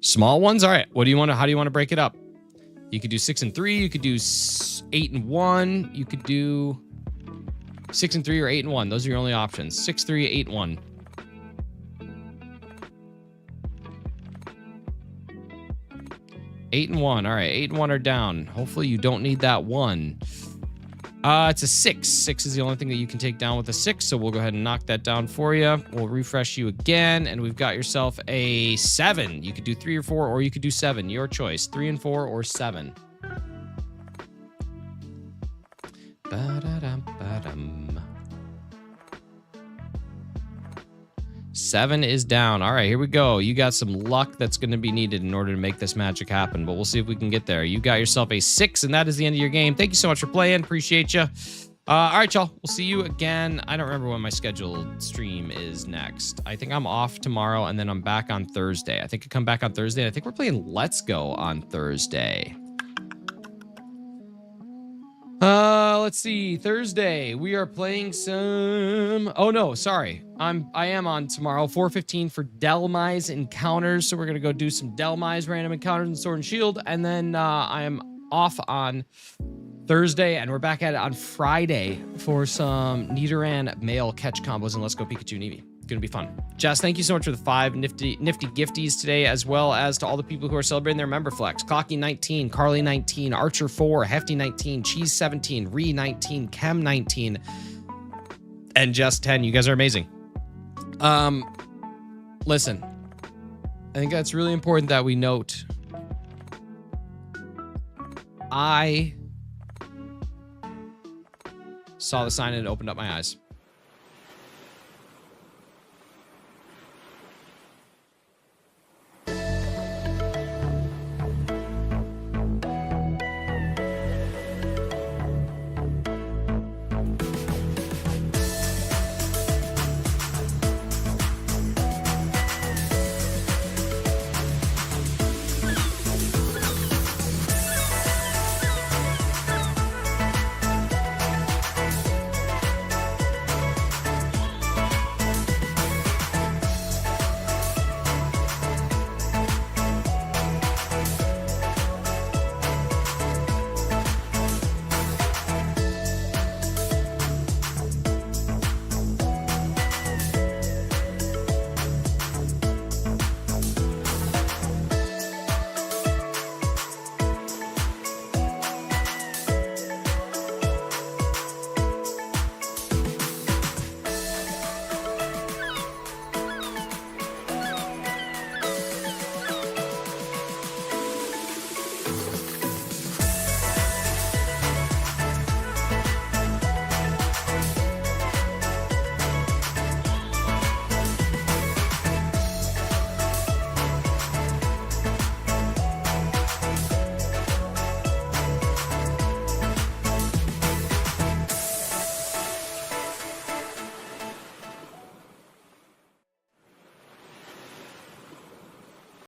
Small ones. All right. What do you want to? How do you want to break it up? You could do 6 and 3. You could do 8 and 1. You could do 6 and 3 or 8 and 1. Those are your only options. 6, 3, 8, 1. Eight and 1. All right. 8 and 1 are down. Hopefully you don't need that 1. It's a 6. 6 is the only thing that you can take down with a 6, so we'll go ahead and knock that down for you. We'll refresh you again, and we've got yourself a 7. You could do 3 or 4, or you could do 7. Your choice. 3 and 4 or 7. Ba-da-dum-ba-dum. 7 is down. All right, here we go. You got some luck that's going to be needed in order to make this magic happen, but we'll see if we can get there. You got yourself a 6, and that is the end of your game. Thank you so much for playing. Appreciate you. All right, y'all. We'll see you again. I don't remember when my scheduled stream is next. I think I'm off tomorrow, and then I'm back on Thursday. I think I come back on Thursday, and I think we're playing Let's Go on Thursday. Let's see. Thursday, we are playing some... Oh, no, sorry. I am on tomorrow, 4:15 for Delmise Encounters. So we're going to go do some Delmise random encounters in Sword and Shield. And then I am off on Thursday, and we're back at it on Friday for some Nidoran male catch combos and Let's Go Pikachu and Eevee. Gonna be fun. Jess, thank you so much for the 5 nifty gifties today, as well as to all the people who are celebrating their member flex. Clocky 19, Carly 19, Archer 4, Hefty 19, Cheese 17, Ree 19, Chem 19, and Jess 10. You guys are amazing. Listen, I think that's really important that we note. I saw the sign and it opened up my eyes.